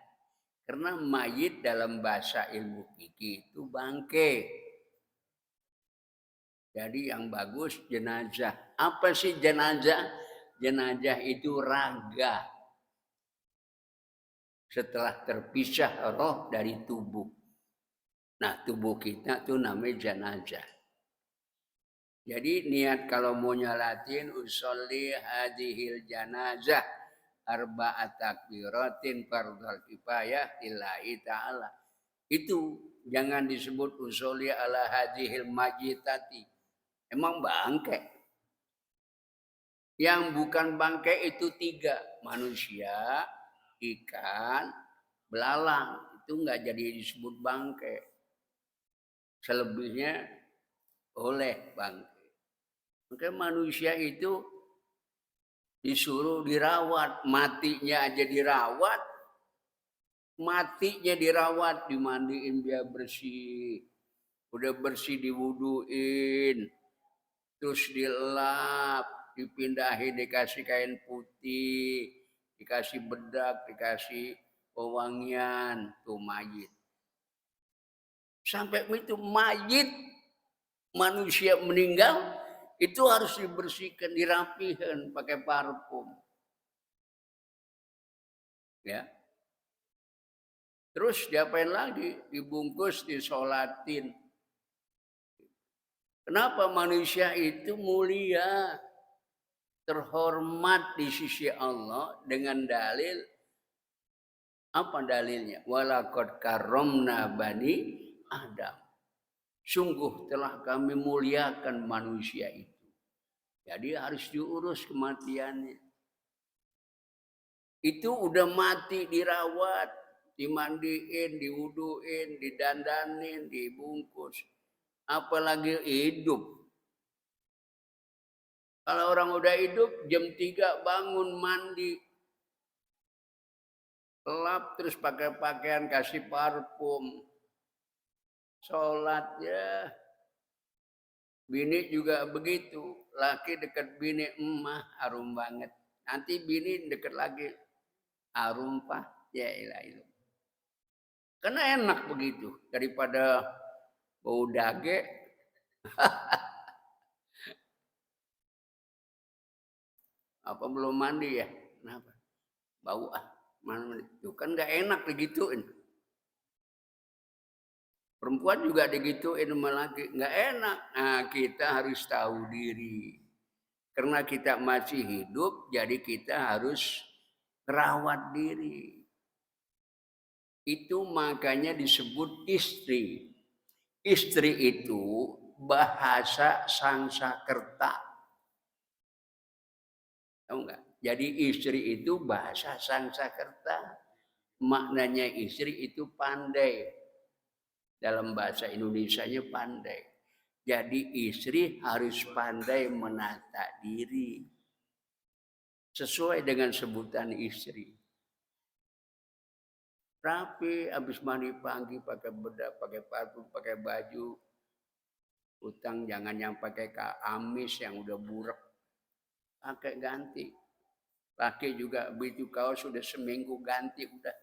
Karena mayit dalam bahasa ilmu fikih itu bangke. Jadi yang bagus jenazah. Apa sih jenazah? Jenazah itu raga. Setelah terpisah roh dari tubuh. Nah tubuh kita tuh namanya jenazah. Jadi niat kalau mau nyalatin usolli hadhil janazah arba'at takbiratin fardhal kifayah lillahi ta'ala. Itu jangan disebut usolli ala hadhil majitati. Emang bangke. Yang bukan bangke itu 3. Manusia, ikan, belalang. Itu nggak jadi disebut bangke. Selebihnya oleh bangke. Maka manusia itu disuruh dirawat. Matinya aja dirawat. Matinya dirawat. Dimandiin biar bersih. Udah bersih diwuduin. terus dilap, dipindahin, dikasih kain putih, dikasih bedak, dikasih pewangian, tuh mayit. Sampai itu mayit manusia meninggal itu harus dibersihkan, dirapikan pakai parfum. Ya. Terus diapain lagi? Dibungkus, disolatin. Kenapa manusia itu mulia, terhormat di sisi Allah dengan dalil, apa dalilnya? Walaqad karramna bani Adam. Sungguh telah kami muliakan manusia itu. Jadi harus diurus kematiannya. Itu udah mati dirawat, dimandiin, diwuduin, didandanin, dibungkus. Apalagi hidup. Kalau orang udah hidup, jam 3 bangun, mandi. Lap, terus pakai pakaian, kasih parfum. Sholat ya. Bini juga begitu. Laki dekat bini, emak, harum banget. Nanti bini dekat lagi, harum pak. Ya ilah itu. Karena enak begitu. Daripada bau dage. Apa belum mandi ya? Kenapa? Bau ah. Mana itu kan nggak enak digituin. Perempuan juga digituin sama laki, nggak enak. Nah, kita harus tahu diri. Karena kita masih hidup, jadi kita harus rawat diri. Itu makanya disebut istri. Istri itu bahasa Sangsakerta. Tahu nggak? Jadi istri itu bahasa Sangsakerta. Maknanya istri itu pandai. Dalam bahasa Indonesianya pandai. Jadi istri harus pandai menata diri. Sesuai dengan sebutan istri. Rapi, habis mandi pagi, pakai bedak, pakai parfum, pakai baju. Utang jangan yang pakai amis yang udah burak. Pakai ganti. Pakai juga begitu kaos sudah seminggu ganti udah.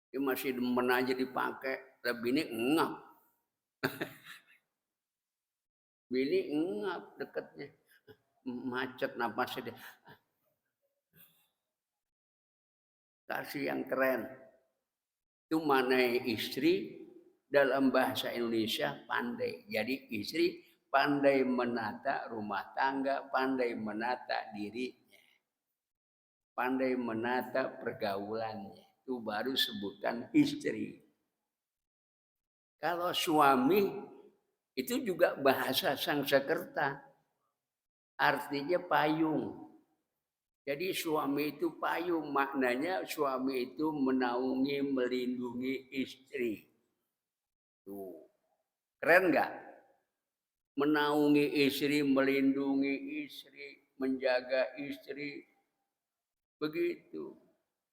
Dia masih demen aja dipakai. Lebih ini ngap. Bini ngap deketnya. Macet napasnya dia. Kasih yang keren. Itu manai istri dalam bahasa Indonesia pandai. Jadi istri pandai menata rumah tangga, pandai menata dirinya. Pandai menata pergaulannya. Itu baru sebutan istri. Kalau suami itu juga bahasa Sangsakerta. Artinya payung. Jadi suami itu payung, maknanya suami itu menaungi, melindungi istri. Tuh. Keren nggak? Menaungi istri, melindungi istri, menjaga istri. Begitu.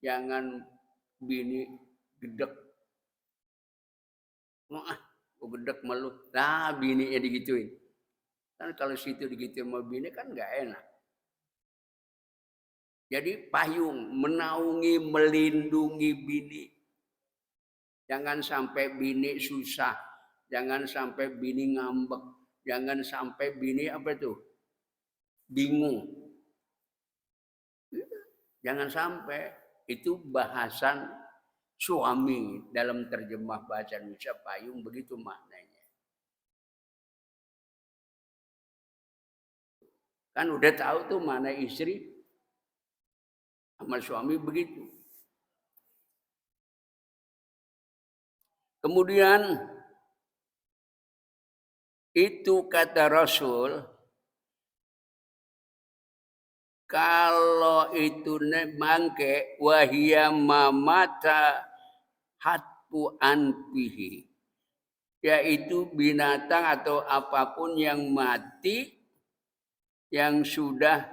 Jangan bini gedek. Wah, gedek malu. Nah, bininya digituin. Kan kalau situ digituin sama bini kan nggak enak. Jadi payung, menaungi, melindungi bini. Jangan sampai bini susah. Jangan sampai bini ngambek. Jangan sampai bini apa itu? Bingung. Jangan sampai. Itu bahasan suami dalam terjemah bahasa Indonesia payung. Begitu maknanya. Kan udah tahu tuh mana istri sama suami begitu. Kemudian itu kata Rasul, kalau itu bangke wahia mamata hatpu anpihi, yaitu binatang atau apapun yang mati yang sudah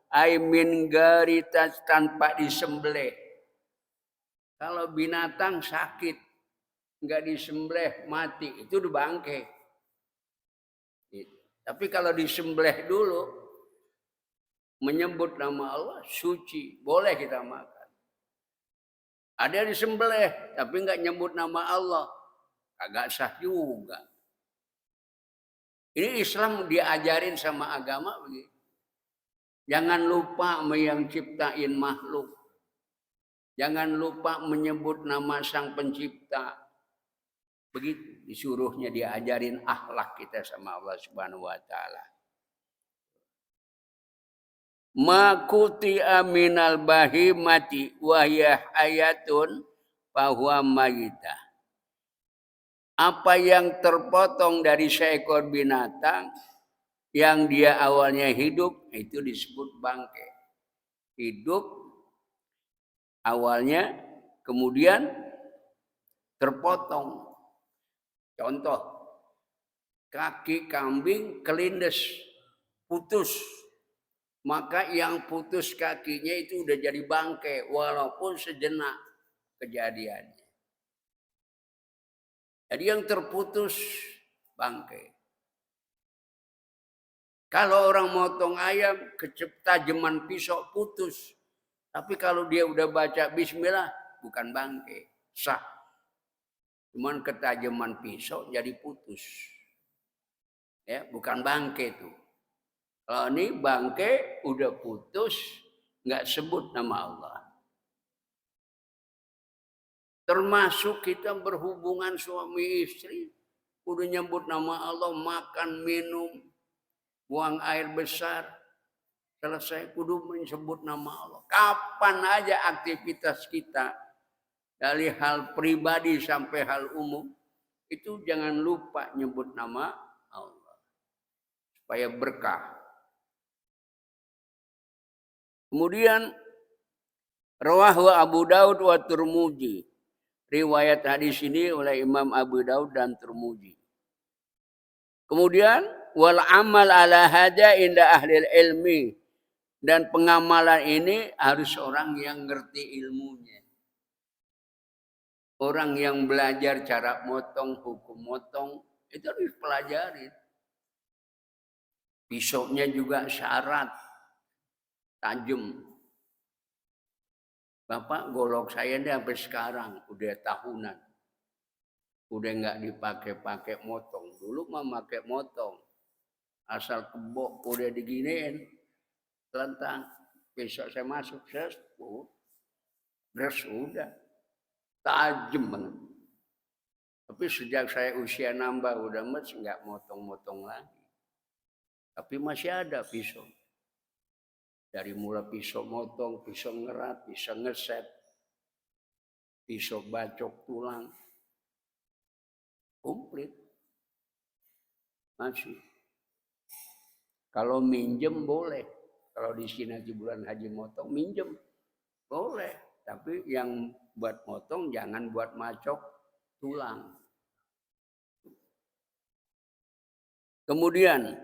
aimin garitas tanpa disembelih. Kalau binatang sakit nggak disembelih mati itu udah bangke. Tapi kalau disembelih dulu, menyebut nama Allah, suci, boleh kita makan. Ada yang disembelih, tapi nggak nyebut nama Allah, agak sah juga. Ini Islam diajarin sama agama begitu. Jangan lupa yang ciptain makhluk. Jangan lupa menyebut nama Sang Pencipta. Begitu disuruhnya, diajarin akhlak kita sama Allah Subhanahu wa taala. Ma quti'a minal bahimati wa hiya hayatun fahuwa mayyitah. Apa yang terpotong dari seekor binatang yang dia awalnya hidup, itu disebut bangkai. Hidup awalnya, kemudian terpotong. Contoh, kaki kambing kelindes, putus. Maka yang putus kakinya itu udah jadi bangkai, walaupun sejenak kejadiannya. Jadi yang terputus bangkai. Kalau orang motong ayam, ketajaman pisau putus. Tapi kalau dia udah baca bismillah, bukan bangkai, sah. Cuman ketajaman pisau jadi putus. Ya, bukan bangkai itu. Kalau ini bangkai udah putus, nggak sebut nama Allah. Termasuk kita berhubungan suami istri, udah nyebut nama Allah, makan, minum, buang air besar, selesai kudu menyebut nama Allah. Kapan aja aktivitas kita, dari hal pribadi sampai hal umum, itu jangan lupa nyebut nama Allah. Supaya berkah. Kemudian rawahu Abu Daud wa Tirmidzi. Riwayat hadis ini oleh Imam Abu Daud dan Tirmidzi. Kemudian wal amal ala hada inda ahli ilmi, dan pengamalan ini harus orang yang ngerti ilmunya. Orang yang belajar cara motong, hukum motong, itu harus pelajari. Pisaunya juga syarat tajam. Bapak golok saya ini sampai sekarang udah tahunan. Udah nggak dipakai-pakai motong. Dulu mah pakai motong. Asal kebok udah diginiin. Lentang. Besok saya masuk. Terus udah. Tajam banget. Tapi sejak saya usia nambah udah nggak motong-motong lagi. Tapi masih ada pisau. Dari mulai pisau motong, pisau ngerat, pisau ngeset, pisau bacok tulang. Komplit. Masih. Kalau minjem boleh. Kalau di sini di bulan haji motong, minjem. Boleh. Tapi yang buat motong jangan buat macok tulang. Kemudian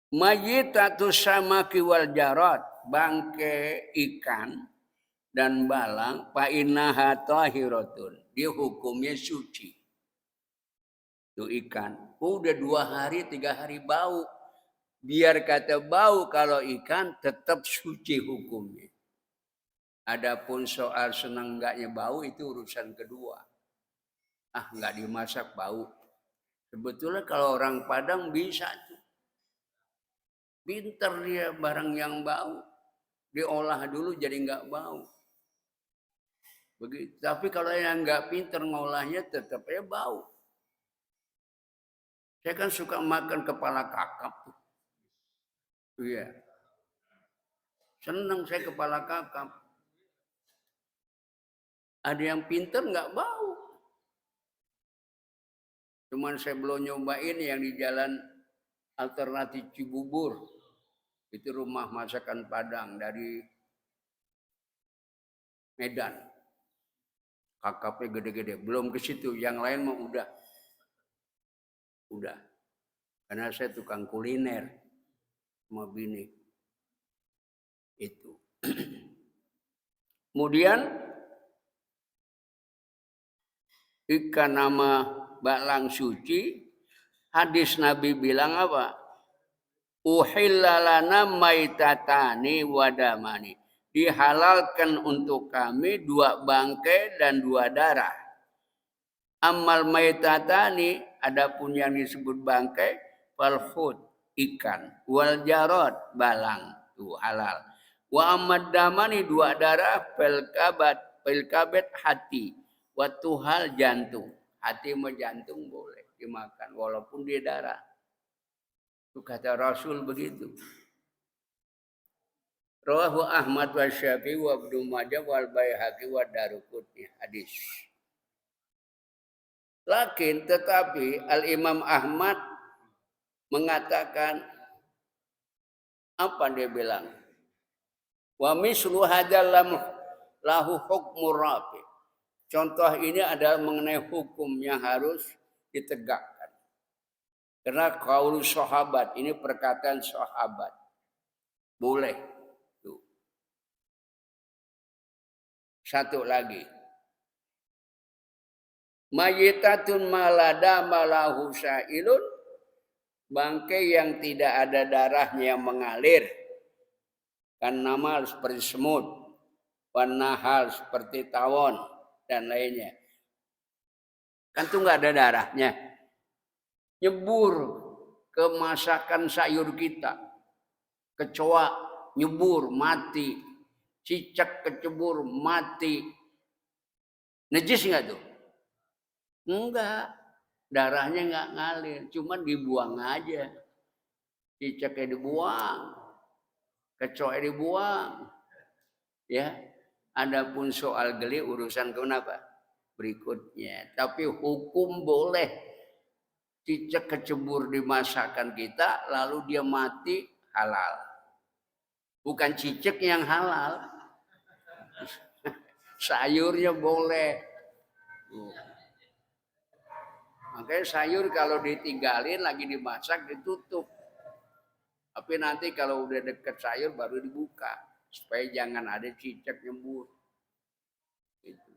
Mayyitatus samaki wal jarad, bangkai ikan dan balang, fa innaha tahiratun, dia hukumnya suci. Itu ikan, udah 2 hari 3 hari bau, biar kata bau, kalau ikan tetap suci hukumnya. Adapun soal senang enggaknya bau itu urusan kedua. Enggak dimasak bau. Sebetulnya kalau orang Padang bisa tuh. Pinter dia barang yang bau. Diolah dulu jadi nggak bau. Begitu. Tapi kalau yang nggak pinter ngolahnya tetap bau. Saya kan suka makan kepala kakap tuh. Iya. Senang saya kepala kakap. Ada yang pinter nggak bau. Cuman saya belum nyobain yang di jalan alternatif Cibubur. Itu rumah masakan Padang dari Medan. Kakapnya gede-gede. Belum ke situ. Yang lain mah udah. Udah. Karena saya tukang kuliner. Sama bini. Itu. Kemudian ikan nama balang suci Hadis Nabi bilang apa? Uhilla lana maitatani wadamani. Dihalalkan untuk kami 2 bangkai dan 2 darah. Amal maitatani, adapun yang disebut bangkai, falhud, ikan, wal jarod, balang, itu halal. Wa amad damani 2 darah, pelkabet hati, watuhal jantung. Hati sama jantung boleh dimakan walaupun dia darah. Itu kata Rasul begitu. Rawahu Ahmad wa Syafi'i wa Ibnu Majah wal Baihaqi wa Daruqutni hadis. Tetapi Al-Imam Ahmad mengatakan apa dia bilang? Wa mislu hadzal lahu hukmur rafi. Contoh ini adalah mengenai hukum yang harus ditegakkan. Karena qaulu sahabat, ini perkataan sahabat. Boleh. Tuh. Satu lagi. Mayyitatun malada malahu syailun, bangkai yang tidak ada darahnya yang mengalir, kan nama seperti semut, wanahal seperti tawon dan lainnya, kan tuh nggak ada darahnya, nyebur ke masakan sayur kita, kecoa nyebur mati, cicak kecebur mati, najis nggak tuh? Enggak, darahnya enggak ngalir, cuman dibuang aja. Cicaknya dibuang, kecoa dibuang. Ya, adapun soal geli urusan kenapa? Berikutnya. Tapi hukum boleh cicak kecebur di masakan kita, lalu dia mati, halal. Bukan cicak yang halal, sayurnya boleh. Makanya sayur kalau ditinggalin lagi dimasak ditutup. Tapi nanti kalau udah deket sayur baru dibuka. Supaya jangan ada cicak nyembur. Gitu.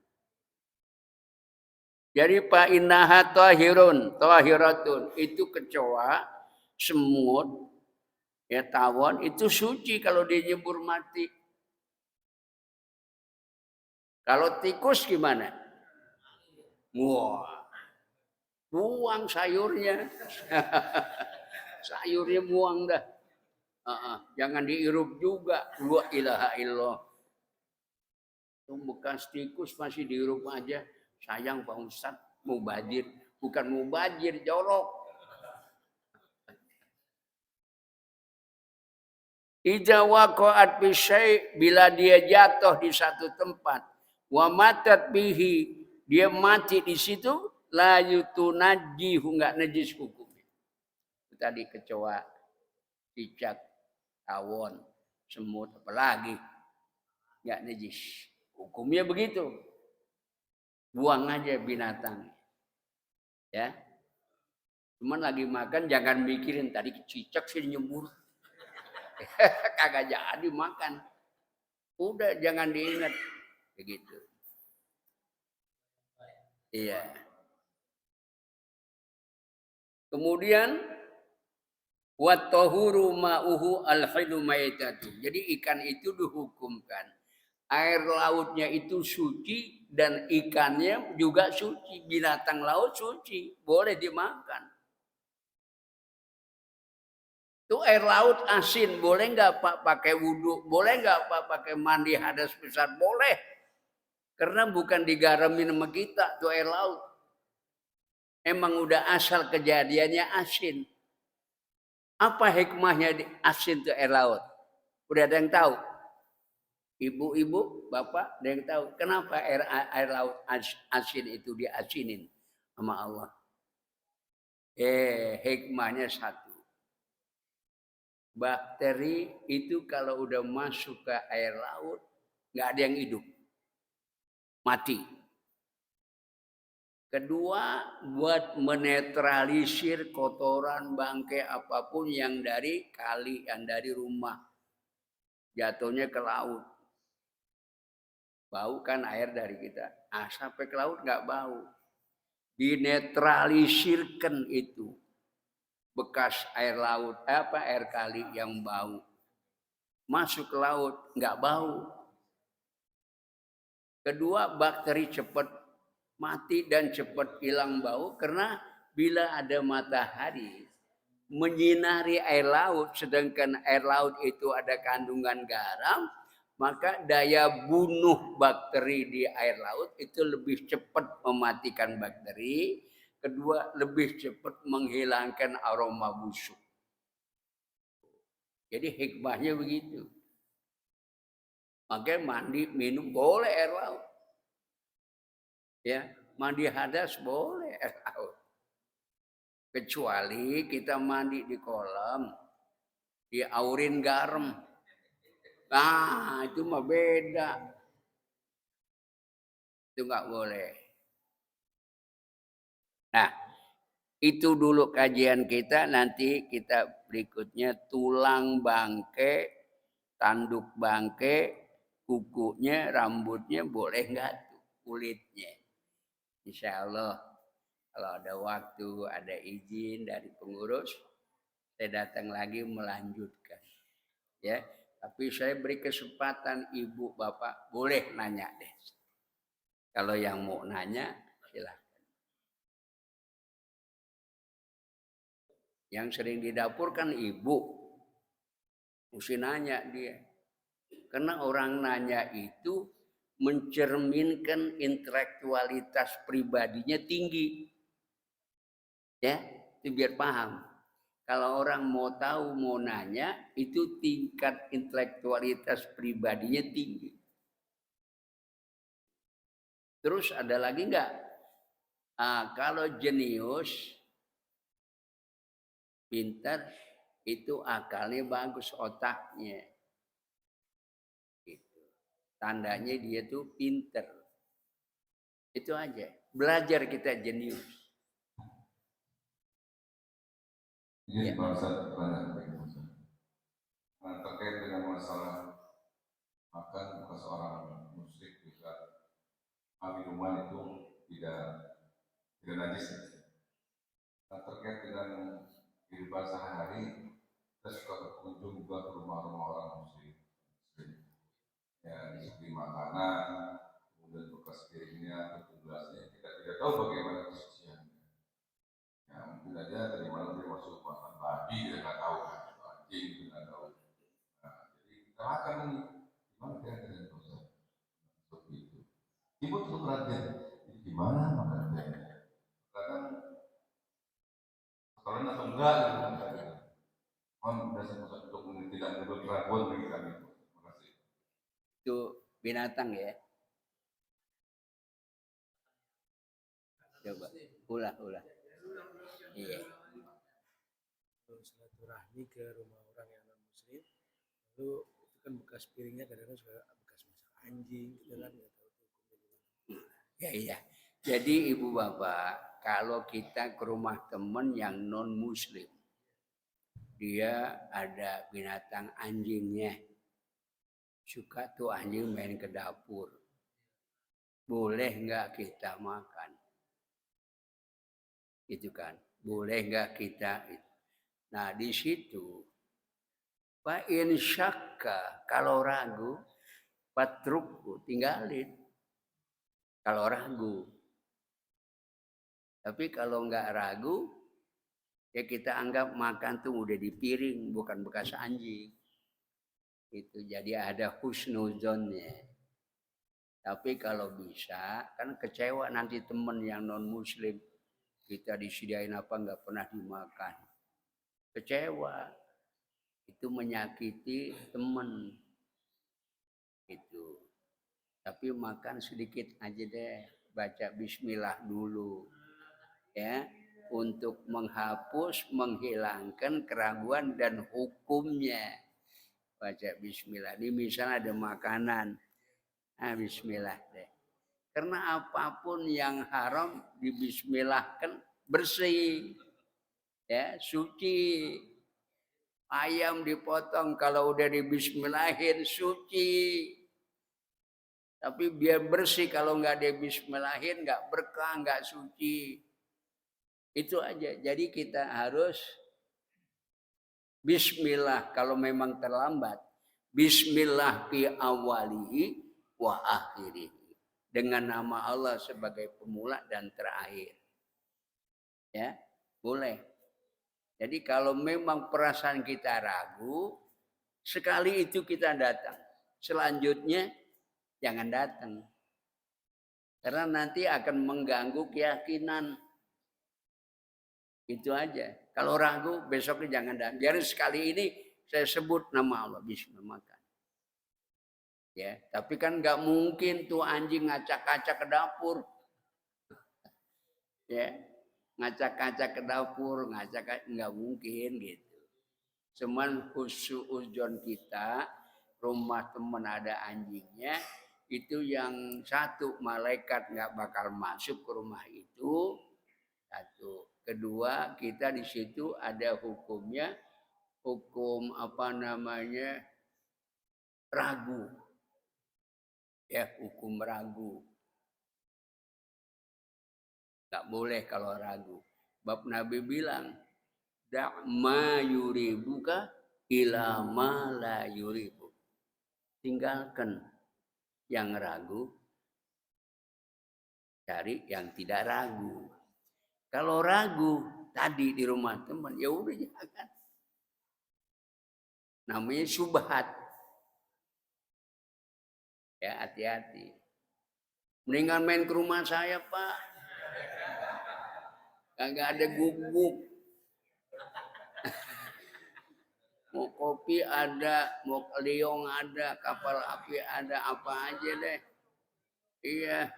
Jadi fa innaha tahiratun. Itu kecoa, semut, ya tawon itu suci kalau dia nyembur mati. Kalau tikus gimana? Wah. Buang sayurnya. Sayurnya buang dah. Jangan dihirup juga. La ilaha illallah. Itu bekas tikus masih dihirup aja. Sayang Pak Ustadz, mubazir. Bukan mubazir, jorok. Idza waqa'at bi syai', bila dia jatuh di satu tempat, wa matat bihi, dia mati di situ, la yutunajjihu, enggak najis hukumnya. Itu tadi kecoa, cicak, tawon, semut, apalagi enggak najis. Hukumnya begitu. Buang aja binatang. Ya. Cuman lagi makan jangan mikirin tadi cicak sih nyembur. Kagak jadi makan. Udah jangan diingat begitu. Iya. Kemudian wa tahuru ma'uhu al-hilu maitatu. Jadi ikan itu dihukumkan. Air lautnya itu suci dan ikannya juga suci. Binatang laut suci, boleh dimakan. Itu air laut asin, boleh nggak Pak pakai wudhu? Boleh nggak Pak pakai mandi hadas besar? Boleh. Karena bukan digaramin sama kita, itu air laut. Emang udah asal kejadiannya asin. Apa hikmahnya di asin itu air laut? Udah ada yang tahu? Ibu-ibu, bapak, ada yang tahu? Kenapa air laut asin itu diasinin sama Allah? Hikmahnya satu. Bakteri itu kalau udah masuk ke air laut, nggak ada yang hidup. Mati. Kedua, buat menetralisir kotoran, bangkai, apapun yang dari kali, yang dari rumah. Jatuhnya ke laut. Bau kan air dari kita. Sampai ke laut nggak bau. Dinetralisirkan itu. bekas air laut, air kali yang bau. Masuk ke laut, nggak bau. Kedua, bakteri cepat mati dan cepat hilang bau karena bila ada matahari menyinari air laut, sedangkan air laut itu ada kandungan garam, maka daya bunuh bakteri di air laut itu lebih cepat mematikan bakteri. Kedua, lebih cepat menghilangkan aroma busuk. Jadi hikmahnya begitu. Makanya mandi, minum boleh air laut. Ya, mandi hadas boleh air laut. Kecuali kita mandi di kolam, diaurin garam. Nah, itu mah beda. Itu nggak boleh. Nah, itu dulu kajian kita. Nanti kita berikutnya tulang bangke, tanduk bangke, kukunya, rambutnya boleh nggak tuh, kulitnya. Insya Allah kalau ada waktu, ada izin dari pengurus, saya datang lagi melanjutkan. Ya, tapi saya beri kesempatan ibu bapak boleh nanya deh. Kalau yang mau nanya silahkan. Yang sering di dapur kan ibu, mesti nanya dia. Karena orang nanya itu mencerminkan intelektualitas pribadinya tinggi. Ya, itu biar paham. Kalau orang mau tahu, mau nanya, itu tingkat intelektualitas pribadinya tinggi. Terus ada lagi enggak? Kalau jenius, pintar, itu akalnya bagus, otaknya. Gitu. Tandanya dia tuh pintar. Itu aja. Belajar kita jenius. Jadi Pak Ustadz, terkait dengan masalah makan seorang muslim juga minuman itu tidak najis. Terkait dengan kehidupan sehari-hari, kita suka berkunjung juga ke rumah-rumah orang muslim. Ya, seperti makanan, kemudian bekas piringnya, gelasnya, kita tidak tahu bagaimana kesuciannya. Ya, mungkin aja dari mana dia masuk makan babi, kita nggak tahu kan, anjing kita nggak tahu. Nah, jadi kita makan ini, gimana dengan dosa seperti itu? Ibu tuh perhatian, gimana makannya? Kadang kalau atau enggak gitu misalnya. Dasar untuk tidak menimbulkan keraguan bagi kami. Terima kasih. Itu binatang ya. Coba ulah. Iya. Silaturahmi ke rumah orang yang non muslim, lalu itu kan bekas piringnya kadang-kadang suka bekas masak anjing, kita kan nggak tahu tuh hukumnya gimana. Iya. Jadi ibu bapak, kalau kita ke rumah teman yang non muslim, dia ada binatang anjingnya, suka tuh anjing main ke dapur, boleh nggak kita makan? Itu kan, boleh nggak kita? Nah di situ, Pak insyakka, kalau ragu, patrukku tinggalin. Kalau ragu, tapi kalau nggak ragu, ya kita anggap makan tuh udah di piring, bukan bekas anjing. Itu jadi ada husnuzonnya. Tapi kalau bisa, kan kecewa nanti temen yang non muslim, kita disediain apa nggak pernah dimakan. Kecewa, itu menyakiti temen. Itu. Tapi makan sedikit aja deh, baca bismillah dulu. Ya, untuk menghapus, menghilangkan keraguan dan hukumnya. Baca bismillah. Ini misalnya ada makanan. Bismillah deh. Karena apapun yang haram dibismillahkan bersih. Ya, suci. Ayam dipotong kalau udah dibismillahin suci. Tapi biar bersih, kalau nggak dibismillahin nggak berkah, nggak suci. Itu aja. Jadi kita harus Bismillah kalau memang terlambat. Bismillah fi awalihi wa akhirihi. Dengan nama Allah sebagai pemula dan terakhir. Ya, boleh. Jadi kalau memang perasaan kita ragu, sekali itu kita datang. Selanjutnya jangan datang. Karena nanti akan mengganggu keyakinan. Itu aja. Kalau ragu, besoknya jangan datang. Biar sekali ini saya sebut nama Allah. Bismillah makan. Ya, tapi kan nggak mungkin tuh anjing ngacak-ngacak ke dapur. Ya, ngacak-ngacak ke dapur, nggak mungkin gitu. Cuman ujon kita, rumah teman ada anjingnya, itu yang satu malaikat nggak bakal masuk ke rumah itu. Satu. Kedua, kita di situ ada hukumnya, hukum apa namanya, ragu. Ya, hukum ragu. Nggak boleh kalau ragu. Bab Nabi bilang, da'ma yuribuka ila ma la yuribu. Tinggalkan yang ragu, cari yang tidak ragu. Kalau ragu tadi di rumah teman, ya udah jangan. Namanya syubhat. Ya, hati-hati. Mendingan main ke rumah saya, Pak. Kagak ada gubuk. Mau kopi ada, mau liong ada, kapal api ada, apa aja deh. Iya.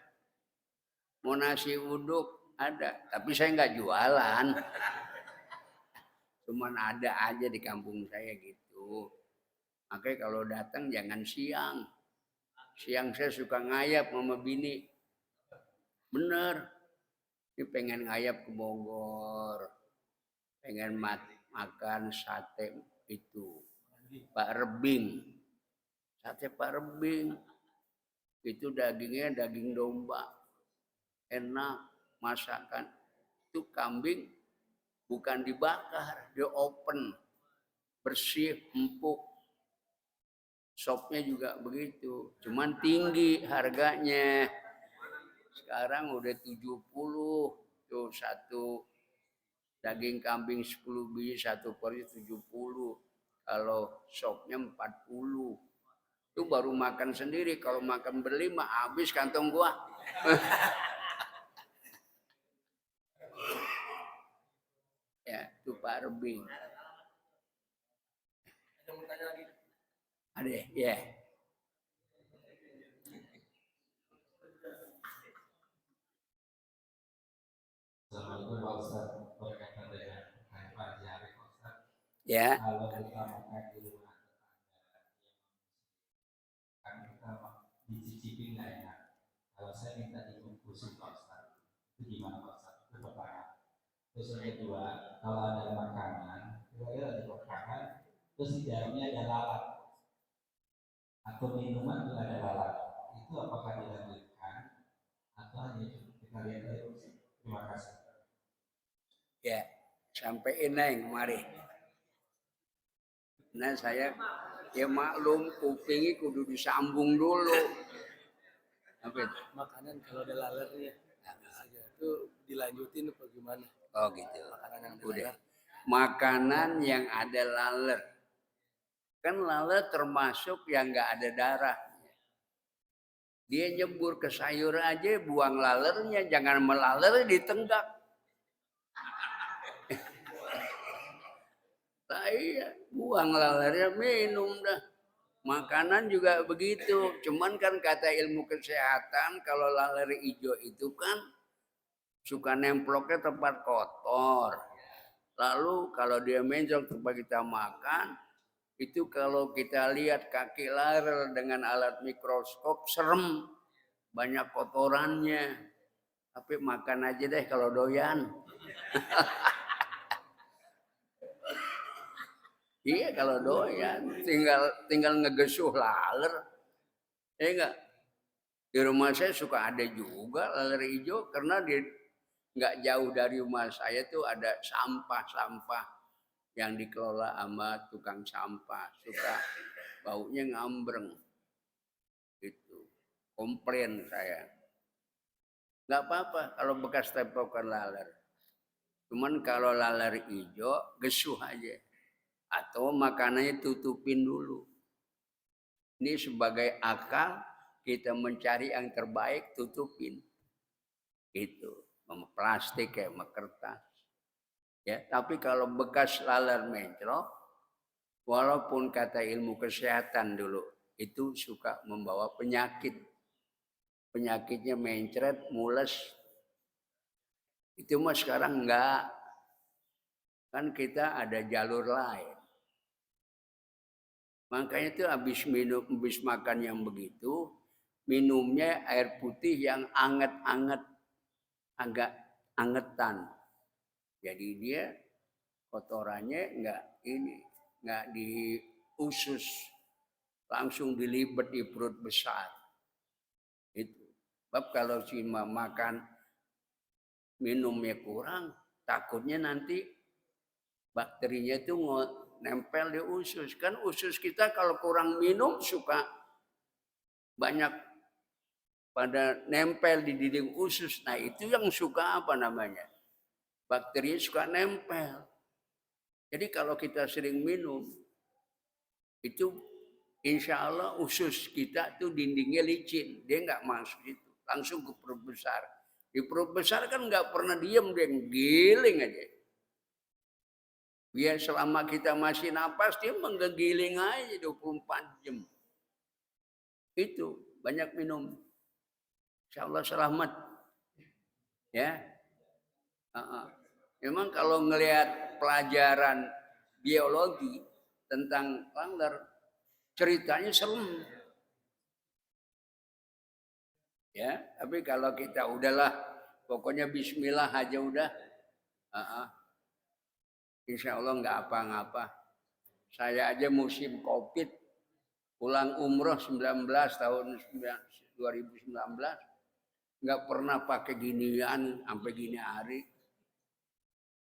Mau nasi uduk ada, tapi saya nggak jualan. Cuman ada aja di kampung saya gitu. Makanya kalau datang jangan siang. Siang saya suka ngayap sama bini. Bener. Ini pengen ngayap ke Bogor. Pengen makan sate itu. Pak Rebing. Sate Pak Rebing. Itu dagingnya daging domba. Enak. Masakan. Itu kambing bukan dibakar. Di open. Bersih, empuk. Sopnya juga begitu. Cuman tinggi harganya. Sekarang udah 70. Tuh satu daging kambing 10 biji, satu porsi 70. Kalau sopnya 40. Itu baru makan sendiri. Kalau makan berlima, habis kantong gua. Ya, itu Pak Rebing. Ada mau tanya lagi? Ada, ya. Assalamualaikum Pak Ustaz, berkaitan dengan pagi hari Pak Ustaz. Ya. Kalau kita makan di rumah tetangga, kan kita dicicipi nggak enak. Kalau saya minta dibungkusin Pak Ustaz, itu gimana Pak Ustaz? Itu pertama. Terus yang kedua, kalau ada makanan, kita ada makanan, terus di dalamnya ada lalat atau minuman juga ada lalat, itu apakah dilanjutkan atau hanya kita lihat aja? Terima kasih. Ya, sampai Neng mari. Nah saya ya maklum kupingi kudu disambung dulu. Apa itu? Makanan kalau ada lalernya aja itu dilanjutin apa gimana? Oh gitu. Makanan yang ada Udah. laler. Makanan yang ada laler. Kan laler termasuk yang nggak ada darah. Dia nyebur ke sayur aja buang lalernya, jangan melaler ditenggak. Nah, iya, buang lalernya minum dah. Makanan juga begitu. Cuman kan kata ilmu kesehatan kalau laler hijau itu kan suka nemploknya tempat kotor. Lalu kalau dia menjol tempat kita makan, itu kalau kita lihat kaki laler dengan alat mikroskop serem, banyak kotorannya. Tapi makan aja deh kalau doyan. Iya kalau doyan, tinggal ngegesuh laler. Ya enggak? Di rumah saya suka ada juga laler hijau karena di nggak jauh dari rumah saya tuh ada sampah-sampah yang dikelola sama tukang sampah, suka baunya ngambreng. Itu komplain saya. Nggak apa-apa kalau bekas tempokan laler. Cuman kalau laler hijau, gesuh aja. Atau makanannya tutupin dulu. Ini sebagai akal, kita mencari yang terbaik, tutupin. Itu, sama plastik ya, sama kertas. Ya, tapi kalau bekas laler mencrot, walaupun kata ilmu kesehatan dulu, itu suka membawa penyakit. Penyakitnya mencret, mules. Itu mah sekarang enggak. Kan kita ada jalur lain. Makanya itu habis makan yang begitu, minumnya air putih yang anget-anget, agak angetan. Jadi dia kotorannya enggak di usus, langsung dilibet di perut besar. Itu. Sebab kalau cuma makan minumnya kurang, takutnya nanti bakterinya itu nempel di usus. Kan usus kita kalau kurang minum suka banyak pada nempel di dinding usus. Nah itu yang suka apa namanya? Bakteri suka nempel. Jadi kalau kita sering minum, itu insya Allah usus kita tuh dindingnya licin. Dia nggak masuk itu. Langsung ke perut besar. Di perut besar kan nggak pernah diem, dia giling aja. Biar selama kita masih napas, dia menggiling aja 24 jam. Itu, banyak minum. Insya Allah selamat. Ya. Memang kalau ngelihat pelajaran biologi tentang laler, ceritanya serem. Ya, tapi kalau kita udahlah, pokoknya bismillah aja udah. Insya Allah nggak apa-apa. Saya aja musim COVID, pulang umroh 19 tahun 2019, nggak pernah pakai ginian sampai gini hari.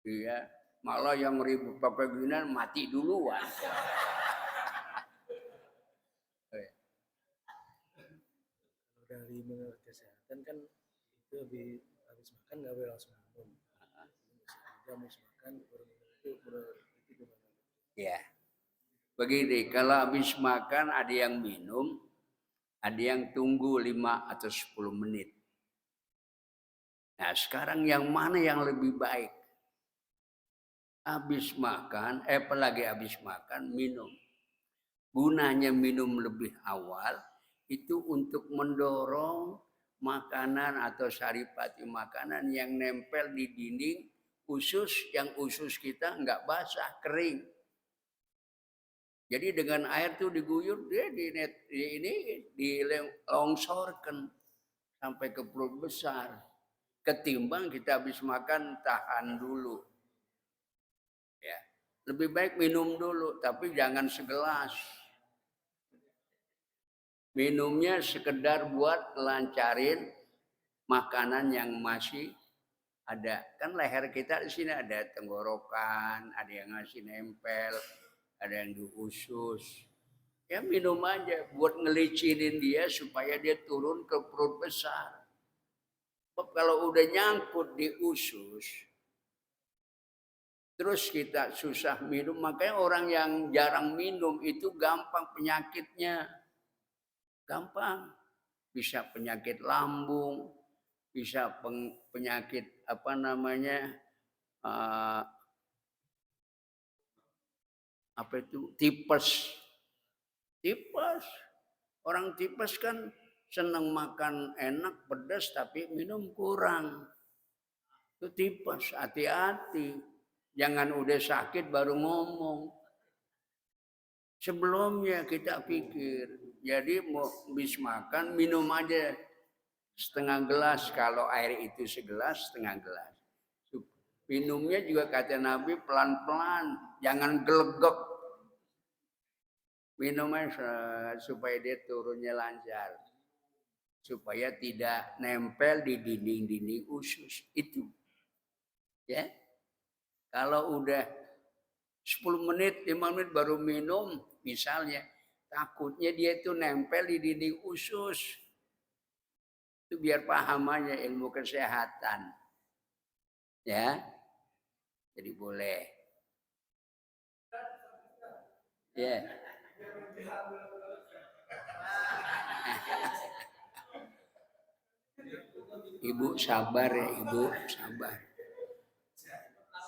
Iya, malah yang ribut pakai ginian mati duluan. Kalau dari menurut kesehatan kan itu habis makan nggak boleh langsung minum. Habis makan baru minum itu gimana? Ya, begini, kalau habis makan ada yang minum, ada yang tunggu 5 atau 10 menit. Nah sekarang yang mana yang lebih baik? Habis makan, apalagi habis makan, minum. Gunanya minum lebih awal, itu untuk mendorong makanan atau saripati makanan yang nempel di dinding usus, yang usus kita nggak basah, kering. Jadi dengan air tuh diguyur, dia dilongsorkan sampai ke perut besar. Ketimbang kita habis makan tahan dulu. Ya, lebih baik minum dulu, tapi jangan segelas. Minumnya sekedar buat lancarin makanan yang masih ada. Kan leher kita di sini ada tenggorokan, ada yang masih nempel, ada yang di usus. Ya minum aja buat ngelicinin dia supaya dia turun ke perut besar. Kalau udah nyangkut di usus, terus kita susah minum, makanya orang yang jarang minum itu gampang penyakitnya. Gampang. Bisa penyakit lambung, bisa penyakit apa namanya, apa itu, tipes. Tipes. Orang tipes kan senang makan enak, pedas, tapi minum kurang. Itu tipes, hati-hati. Jangan udah sakit baru ngomong. Sebelumnya kita pikir, jadi mau habis makan minum aja setengah gelas, kalau air itu segelas setengah gelas. Minumnya juga kata Nabi pelan-pelan, jangan gelegek. Minumnya supaya dia turunnya lancar, supaya tidak nempel di dinding-dinding usus itu. Ya, kalau udah 10 menit, 5 menit baru minum misalnya. Takutnya dia itu nempel di dinding usus. Itu biar paham aja ilmu kesehatan. Ya. Jadi boleh. Ya. Ibu sabar ya, Ibu sabar.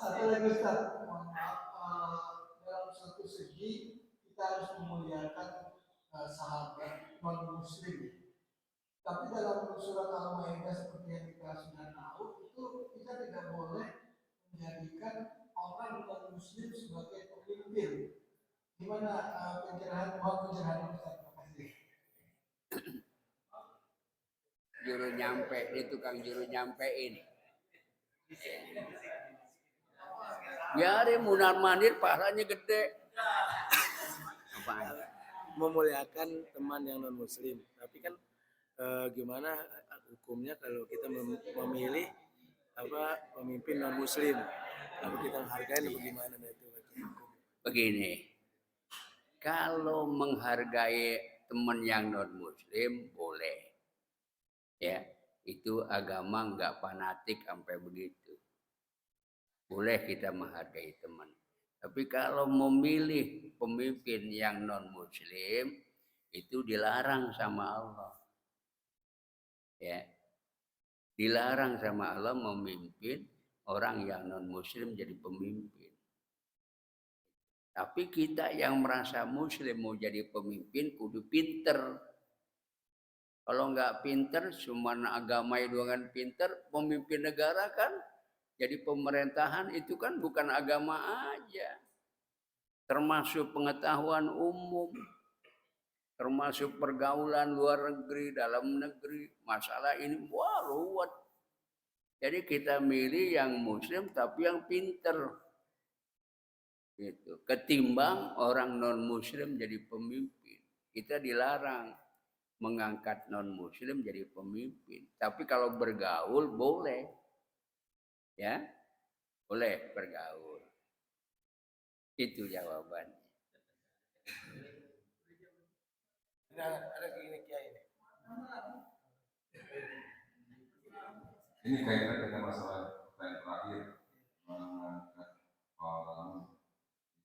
Satu lagi Ustaz, mohon maaf, dalam satu segi kita harus memuliakan sahabat non muslim. Tapi dalam surat Al-Maidah seperti yang kita sudah tahu, itu kita tidak boleh menjadikan orang non muslim sebagai pemimpin. Gimana pencerahan Ustaz? Terima kasih. Juru nyampe, dia tukang juru nyampein. Biarin munar mandir pahalanya gede. Apaan? Memuliakan teman yang non muslim, tapi kan gimana hukumnya kalau kita memilih pemimpin non muslim, kalau kita menghargai bagaimana itu hukum? Begini, kalau menghargai teman yang non muslim boleh, ya itu agama nggak fanatik sampai begitu. Boleh kita menghargai teman. Tapi kalau memilih pemimpin yang non-muslim, itu dilarang sama Allah. Ya. Dilarang sama Allah memimpin orang yang non-muslim jadi pemimpin. Tapi kita yang merasa muslim mau jadi pemimpin, kudu pinter. Kalau nggak pinter, cuma agama doang pinter, pemimpin negara kan jadi pemerintahan itu kan bukan agama aja. Termasuk pengetahuan umum. Termasuk pergaulan luar negeri, dalam negeri. Masalah ini, wah ruwet. Jadi kita milih yang muslim tapi yang pinter. Gitu. Ketimbang orang non-muslim jadi pemimpin. Kita dilarang mengangkat non-muslim jadi pemimpin. Tapi kalau bergaul boleh. Ya, boleh bergaul. Itu jawabannya. Ada gini Kiai ini. Ini kaitan dengan masalah yang terakhir mengangkat orang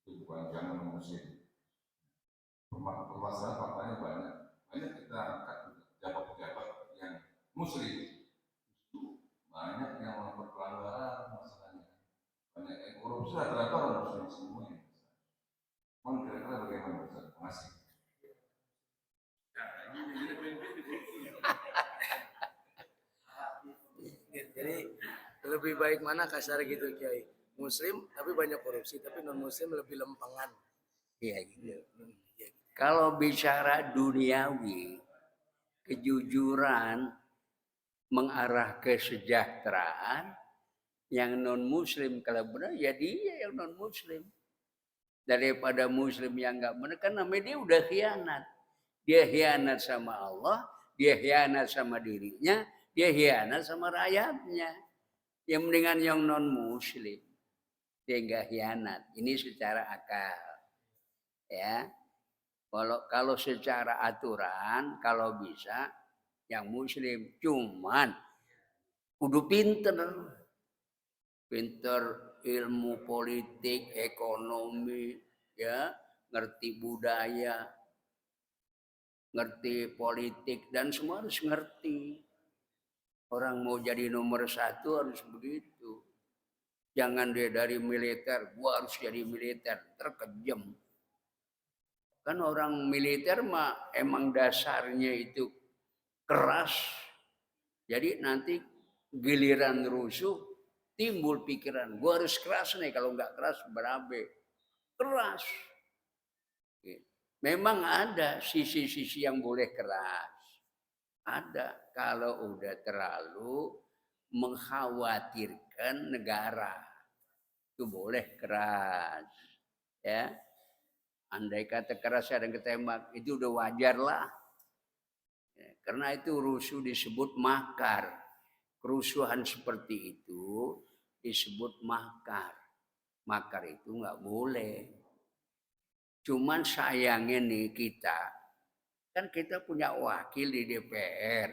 itu bukan jangan muslim. Permasalahan faktanya banyak. Banyak kita angkat pejabat-pejabat yang muslim. Banyak yang melakukan pelanggaran masalahnya. Banyak yang korupsi rata-rata orang muslim semua yang besar. Kira-kira bagaimana Ustaz? Terima kasih. Jadi lebih baik mana kasar gitu Kiai? Muslim tapi banyak korupsi, tapi non muslim lebih lempangan. Iya gitu. Kalau bicara duniawi, kejujuran mengarah kesejahteraan, yang non muslim kalau benar ya dia yang non muslim. Daripada muslim yang nggak benar, kan namanya dia udah khianat. Dia khianat sama Allah, dia khianat sama dirinya, dia khianat sama rakyatnya. Yang mendingan yang non muslim. Dia nggak khianat. Ini secara akal. Ya. Kalau secara aturan, kalau bisa yang muslim, cuman kudu pinter. Pinter ilmu politik, ekonomi, ya, ngerti budaya, ngerti politik, dan semua harus ngerti. Orang mau jadi nomor 1 harus begitu. Jangan dia dari militer, gua harus jadi militer, terkejam. Kan orang militer mah emang dasarnya itu keras. Jadi nanti giliran rusuh timbul pikiran, gua harus keras nih, kalau nggak keras berabe. Keras. Memang ada sisi-sisi yang boleh keras. Ada kalau udah terlalu mengkhawatirkan negara. Itu boleh keras. Ya. Andai kata keras ada yang ketembak, itu udah wajar lah. Ya, karena itu rusuh disebut makar. Kerusuhan seperti itu disebut makar. makar itu nggak boleh. Cuman sayangnya nih kan kita punya wakil di DPR.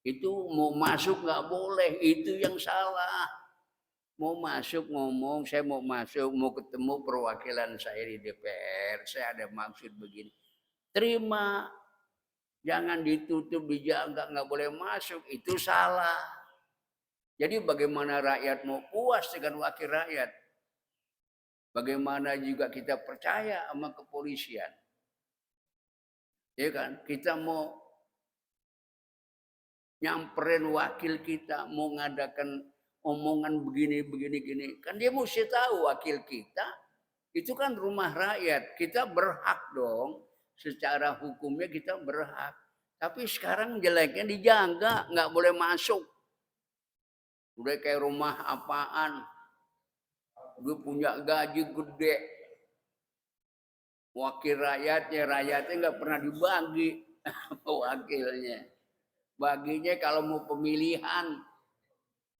Itu mau masuk nggak boleh, itu yang salah. Mau masuk ngomong, saya mau masuk, mau ketemu perwakilan saya di DPR, saya ada maksud begini. Terima, jangan ditutup, dijaga, nggak boleh masuk, itu salah. Jadi bagaimana rakyat mau puas dengan wakil rakyat? Bagaimana juga kita percaya sama kepolisian? Ya kan? Kita mau nyamperin wakil kita, mau ngadakan omongan begini, gini. Kan dia mesti tahu wakil kita itu kan rumah rakyat. Kita berhak dong. Secara hukumnya kita berhak. Tapi sekarang jeleknya dijaga, nggak boleh masuk. Udah kayak rumah apaan. Gue punya gaji gede. Wakil rakyatnya nggak pernah dibagi wakilnya. Baginya kalau mau pemilihan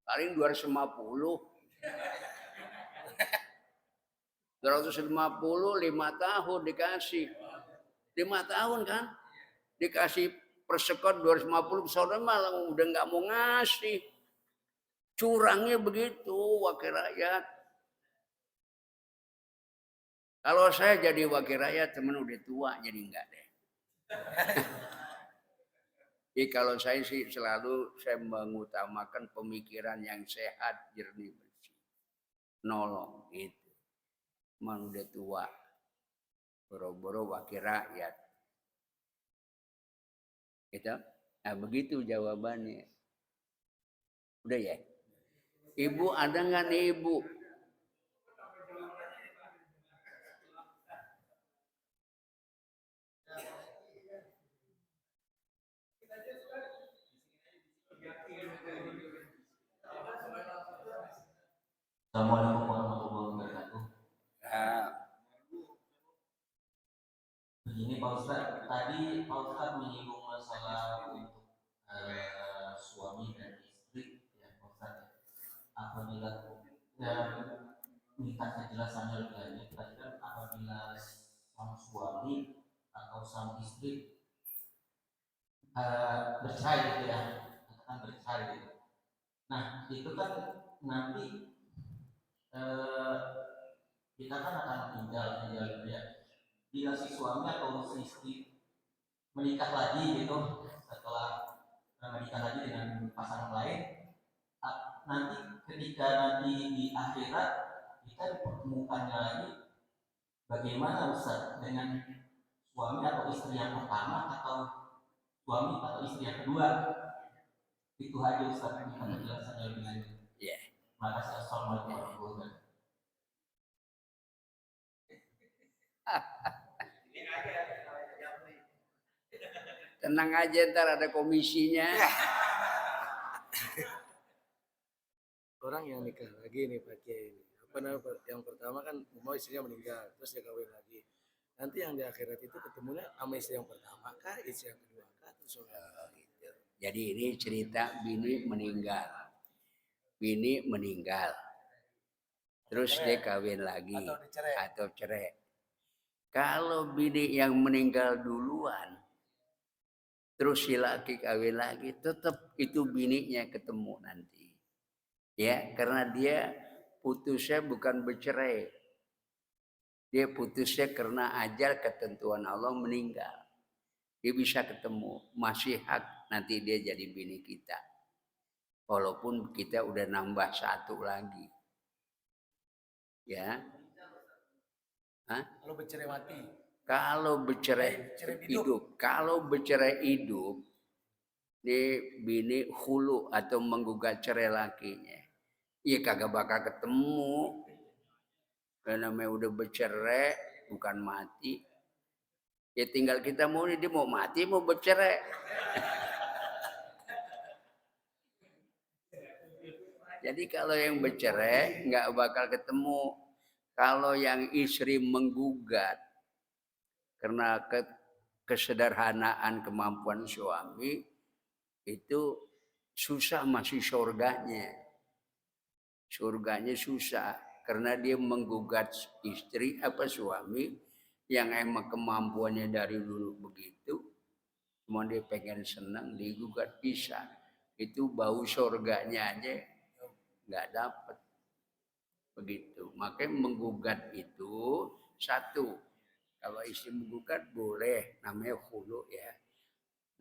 paling 250. 250 5 tahun dikasih. 5 tahun kan? Dikasih persekot 250, saudara malah udah nggak mau ngasih. Curangnya begitu wakil rakyat. Kalau saya jadi wakil rakyat, temen udah tua, jadi enggak deh. Jadi kalau saya sih selalu saya mengutamakan pemikiran yang sehat, jernih, bersih. Nolong, gitu. Temen udah tua, boro-boro wakil rakyat. Gitu. Nah begitu jawabannya. Udah ya? Ibu ada nggak nih ibu? Assalamualaikum warahmatullahi wabarakatuh. Begini Pak Ustadz, tadi Pak Ustadz menyinggung masalah untuk suami dan istri, ya Pak Ustadz. Apabila minta kejelasannya lebih lanjut, tadi kan apabila sang suami atau sang istri bercerai gitu ya, katakan bercerai gitu. Nah itu kan nanti kita kan akan tinggal ya. Bila si suami atau si istri menikah lagi gitu, setelah menikah lagi dengan pasangan lain, nanti ketika nanti di akhirat kita dipertemukannya lagi, bagaimana Ustaz dengan suami atau istri yang pertama atau suami atau istri yang kedua? Itu aja Ustaz, minta penjelasannya lebih lanjut. Terima kasih. Assalamualaikum warahmatullahi wabarakatuh. Tenang aja, ntar ada komisinya. Orang yang nikah lagi nih Pak Kiai ini. Apa namanya? Yang pertama kan mau istrinya meninggal, terus dia kawin lagi. Nanti yang di akhirat itu ketemunya sama istri yang pertama kah, istri yang kedua kah, terus Gitu. Jadi ini cerita bini meninggal. Terus dia kawin lagi atau cerai. Kalau bini yang meninggal duluan, terus si laki kawin lagi, tetap itu bininya ketemu nanti. Ya, karena dia putusnya bukan bercerai. Dia putusnya karena ajal ketentuan Allah meninggal. Dia bisa ketemu, masih hak nanti dia jadi bini kita. Walaupun kita udah nambah satu lagi. Ya. Hah? kalau bercerai mati. Kalau bercerai hidup. Kalau bercerai hidup, dia bini hulu atau menggugat cerai lakinya. Ya kagak bakal ketemu. Karena namanya udah bercerai, bukan mati. Ya tinggal kita mau dia mau mati, mau bercerai. Jadi kalau yang bercerai nggak bakal ketemu. Kalau yang istri menggugat karena kesederhanaan kemampuan suami itu susah masih surganya. Surganya susah karena dia menggugat istri apa suami yang emang kemampuannya dari dulu begitu, cuma dia pengen senang digugat bisa, itu bau surganya aja nggak dapat begitu. Makanya menggugat itu satu, kalau istri menggugat boleh, namanya khulu ya.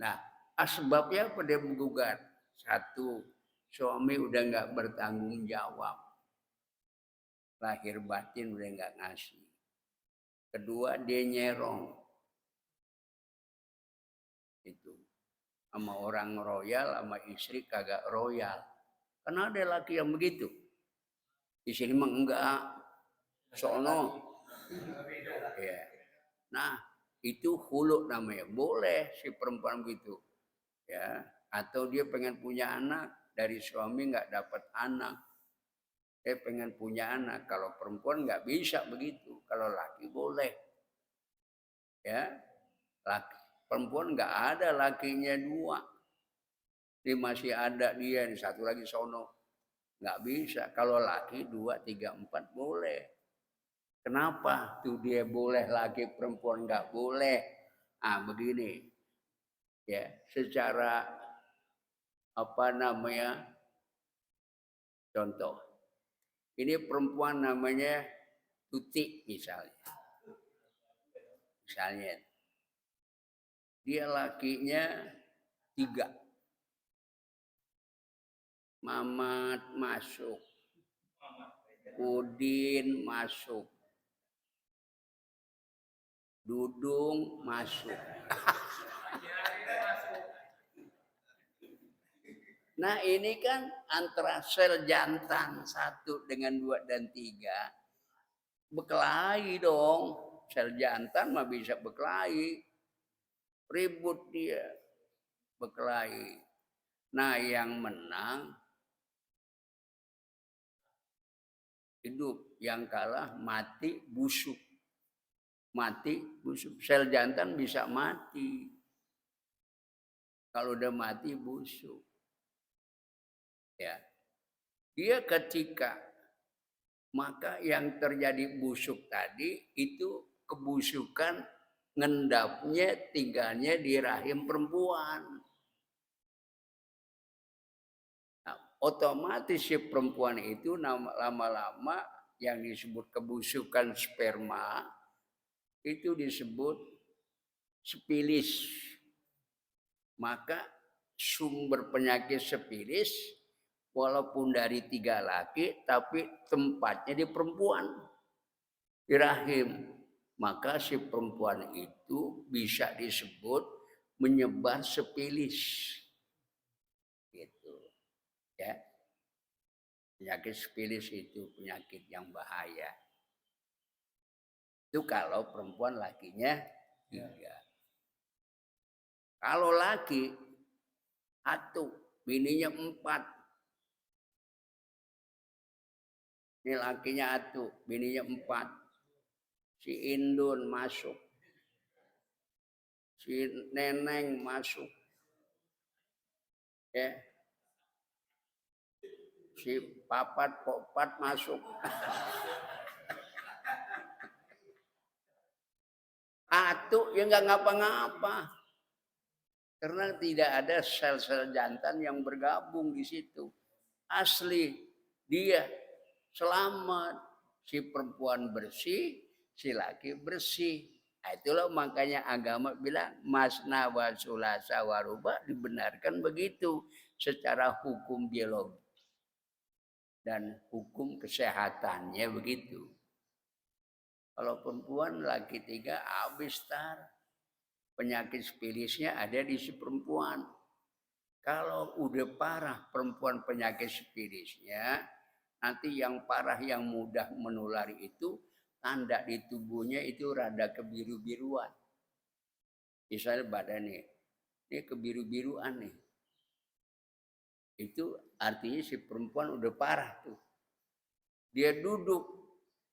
Nah, asbabnya apa dia menggugat? Satu, suami udah nggak bertanggung jawab, lahir batin udah nggak ngasih. Kedua, dia nyerong itu sama orang royal, sama istri kagak royal. Karena ada laki yang begitu. Di sini mah enggak, sono. Ya. Nah, itu khulu namanya. Boleh si perempuan begitu. Ya, atau dia pengen punya anak dari suami nggak dapat anak. Dia pengen punya anak. Kalau perempuan nggak bisa begitu. Kalau laki boleh. Ya, laki perempuan nggak ada lakinya dua. Dia masih ada dia, satu lagi sono. Nggak bisa. Kalau laki 2, 3, 4 boleh. Kenapa tuh dia boleh, laki perempuan nggak boleh? Ah begini, ya secara apa namanya contoh. Ini perempuan namanya Tuti misalnya. Misalnya dia lakinya 3. Mamat masuk, Udin masuk, Dudung masuk. Nah ini kan antara sel jantan 1 dengan 2 dan 3 berkelahi dong. Sel jantan mah bisa berkelahi, ribut dia, berkelahi. Nah yang menang hidup, yang kalah mati busuk. Mati busuk. Sel jantan bisa mati. Kalau udah mati busuk. Ya. Dia ketika maka yang terjadi busuk tadi itu kebusukan ngendapnya tinggalnya di rahim perempuan. Nah, otomatis si perempuan itu lama-lama yang disebut kebusukan sperma itu disebut sipilis. Maka sumber penyakit sipilis walaupun dari 3 laki tapi tempatnya di perempuan, di rahim. Maka si perempuan itu bisa disebut menyebar sipilis. Gitu. Ya. Penyakit sipilis itu penyakit yang bahaya. Itu kalau perempuan lakinya 3. Kalau laki 1, bininya 4. Ini lakinya 1, bininya 4. Si Indun masuk. Si Neneng masuk. Ya. Si Papat Popat masuk. Atu ya nggak ngapa-ngapa. Karena tidak ada sel-sel jantan yang bergabung di situ. Asli dia selamat. Si perempuan bersih, si laki bersih. Nah, itulah makanya agama bilang masna wa sulasa wa ruba, dibenarkan begitu secara hukum biologi dan hukum kesehatannya begitu. Kalau perempuan laki 3 habis tar. Penyakit sipilisnya ada di si perempuan. Kalau udah parah perempuan penyakit sipilisnya, nanti yang parah yang mudah menulari itu tanda di tubuhnya itu rada kebiru-biruan. Misalnya badannya, ini kebiru-biruan nih. Itu artinya si perempuan udah parah tuh. Dia duduk,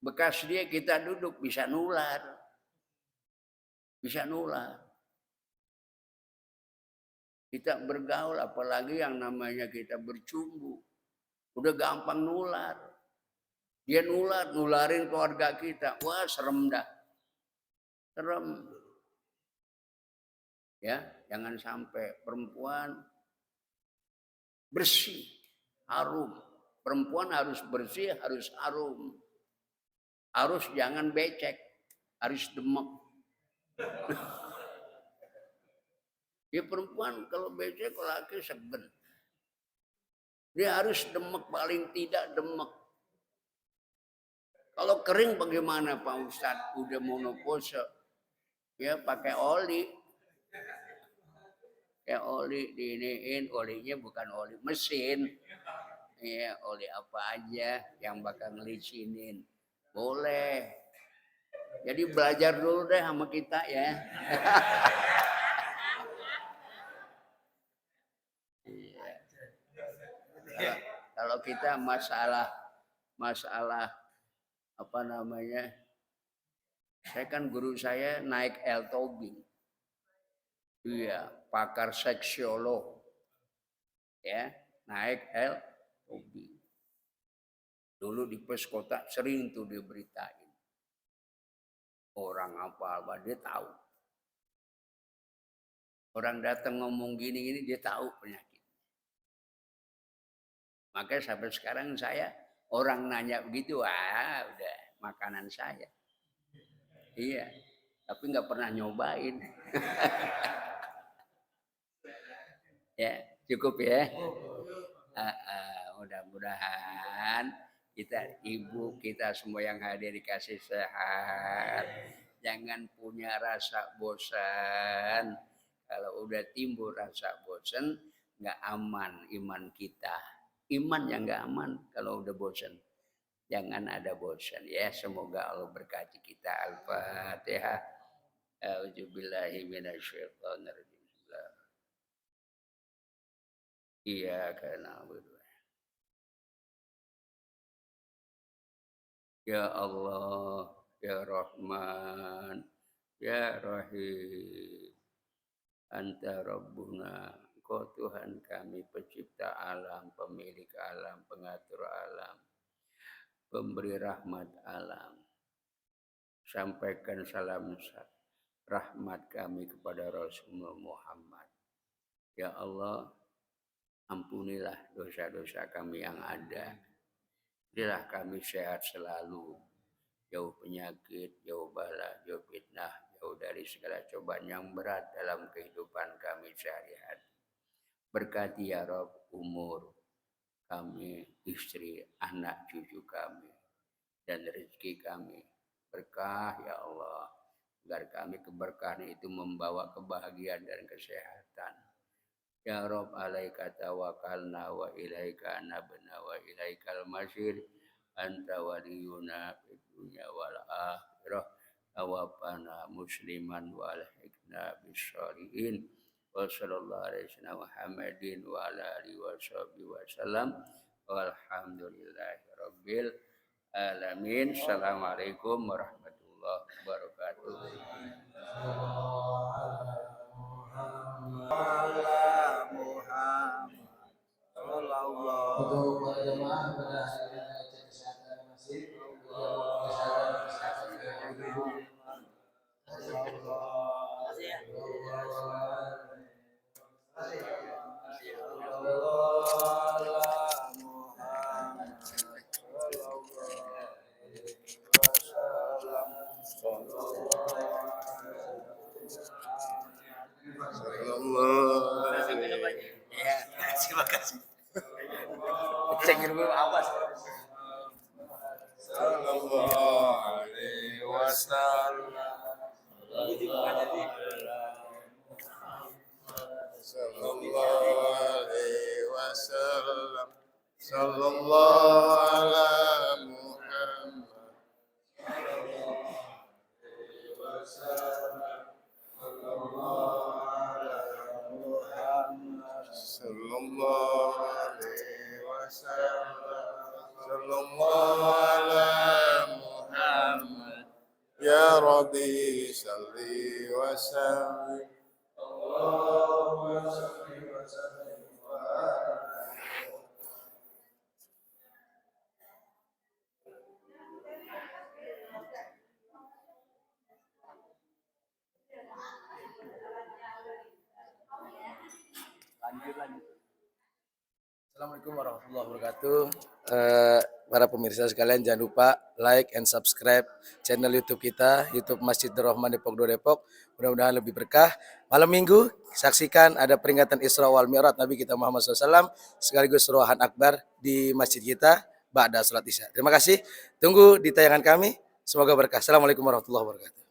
bekas dia kita duduk bisa nular. Bisa nular. Kita bergaul apalagi yang namanya kita bercumbu. Udah gampang nular. Dia nularin keluarga kita. Wah, serem dah. Serem. Ya, jangan sampai perempuan bersih, harum. Perempuan harus bersih, harus harum. Harus jangan becek, harus demek. Ya perempuan kalau becek, laki segen. Dia harus demek, paling tidak demek. Kalau kering bagaimana Pak Ustadz? Udah monopause. Ya pakai oli. Kayak oli diiniin, olinya bukan oli mesin. Ya oli apa aja yang bakal ngelicinin. Boleh. Jadi belajar dulu deh sama kita ya. Iya. Kalau kita masalah apa namanya? Saya kan guru saya naik El Tobing. Iya, pakar seksiolog. Ya, naik El Tobing. Dulu di pos kota sering tuh diberitain. Orang apa dia tahu. Orang datang ngomong gini-gini dia tahu penyakit. Makanya sampai sekarang saya orang nanya begitu, udah makanan saya. Iya, tapi nggak pernah nyobain. Ya, cukup ya. Mudah-mudahan ibu kita semua yang hadir dikasih sehat. Jangan punya rasa bosan. Kalau udah timbul rasa bosan, nggak aman iman kita. Iman yang nggak aman kalau udah bosan. Jangan ada bosan ya. Semoga Allah berkati kita. Al-Fatihah. A'udzubillahi minasyaitonirrajim. Iyyaka na'budu. Ya Allah, ya Rahman, ya Rahim. Anta Rabbuna, Engkau Tuhan kami, pencipta alam, pemilik alam, pengatur alam, pemberi rahmat alam. Sampaikan salam rahmat kami kepada Rasulullah Muhammad. Ya Allah, ampunilah dosa-dosa kami yang ada. Berilah kami sehat selalu, jauh penyakit, jauh bala, jauh fitnah, jauh dari segala cobaan yang berat dalam kehidupan kami sehari-hari. Berkati ya Rabb umur kami, istri, anak, cucu kami, dan rezeki kami. Berkah ya Allah, agar kami keberkahan itu membawa kebahagiaan dan kesehatan. Ya Rabb alaika tawakkalna wa ilaika anabna wa ilaikal masir. Anta waliyuna fid dunya wal akhirah. Tawaffana musliman wa alhiqna bisyolihin. Wa sallallahu alaihi wasallam Muhammadin wa ala alihi wa sahbihi wasallam. Walhamdulillahi rabbil alamin. Assalamualaikum warahmatullahi wabarakatuh. Untuk para jemaah pada hari raya cek kesehatan masjid, Terima kasih. Saya ngirim apa? Sallallahu alaihi wasallam. Sallallahu alaihi wasallam. Sallallahu ala Muhammad. Sallallahu alaihi wasallam. Sallallahu ala Muhammad. Ya Rabbi salli wa sallim. Allahumma salli wa sallim wa Assalamualaikum warahmatullahi wabarakatuh. Para pemirsa sekalian, jangan lupa like and subscribe channel YouTube kita, YouTube Masjidur Rahman Depok 2 Depok. Mudah-mudahan lebih berkah. Malam Minggu saksikan ada peringatan Isra wal Mi'raj Nabi kita Muhammad SAW sekaligus suruhan akbar di masjid kita ba'da salat Isya. Terima kasih. Tunggu di tayangan kami. Semoga berkah. Assalamualaikum warahmatullahi wabarakatuh.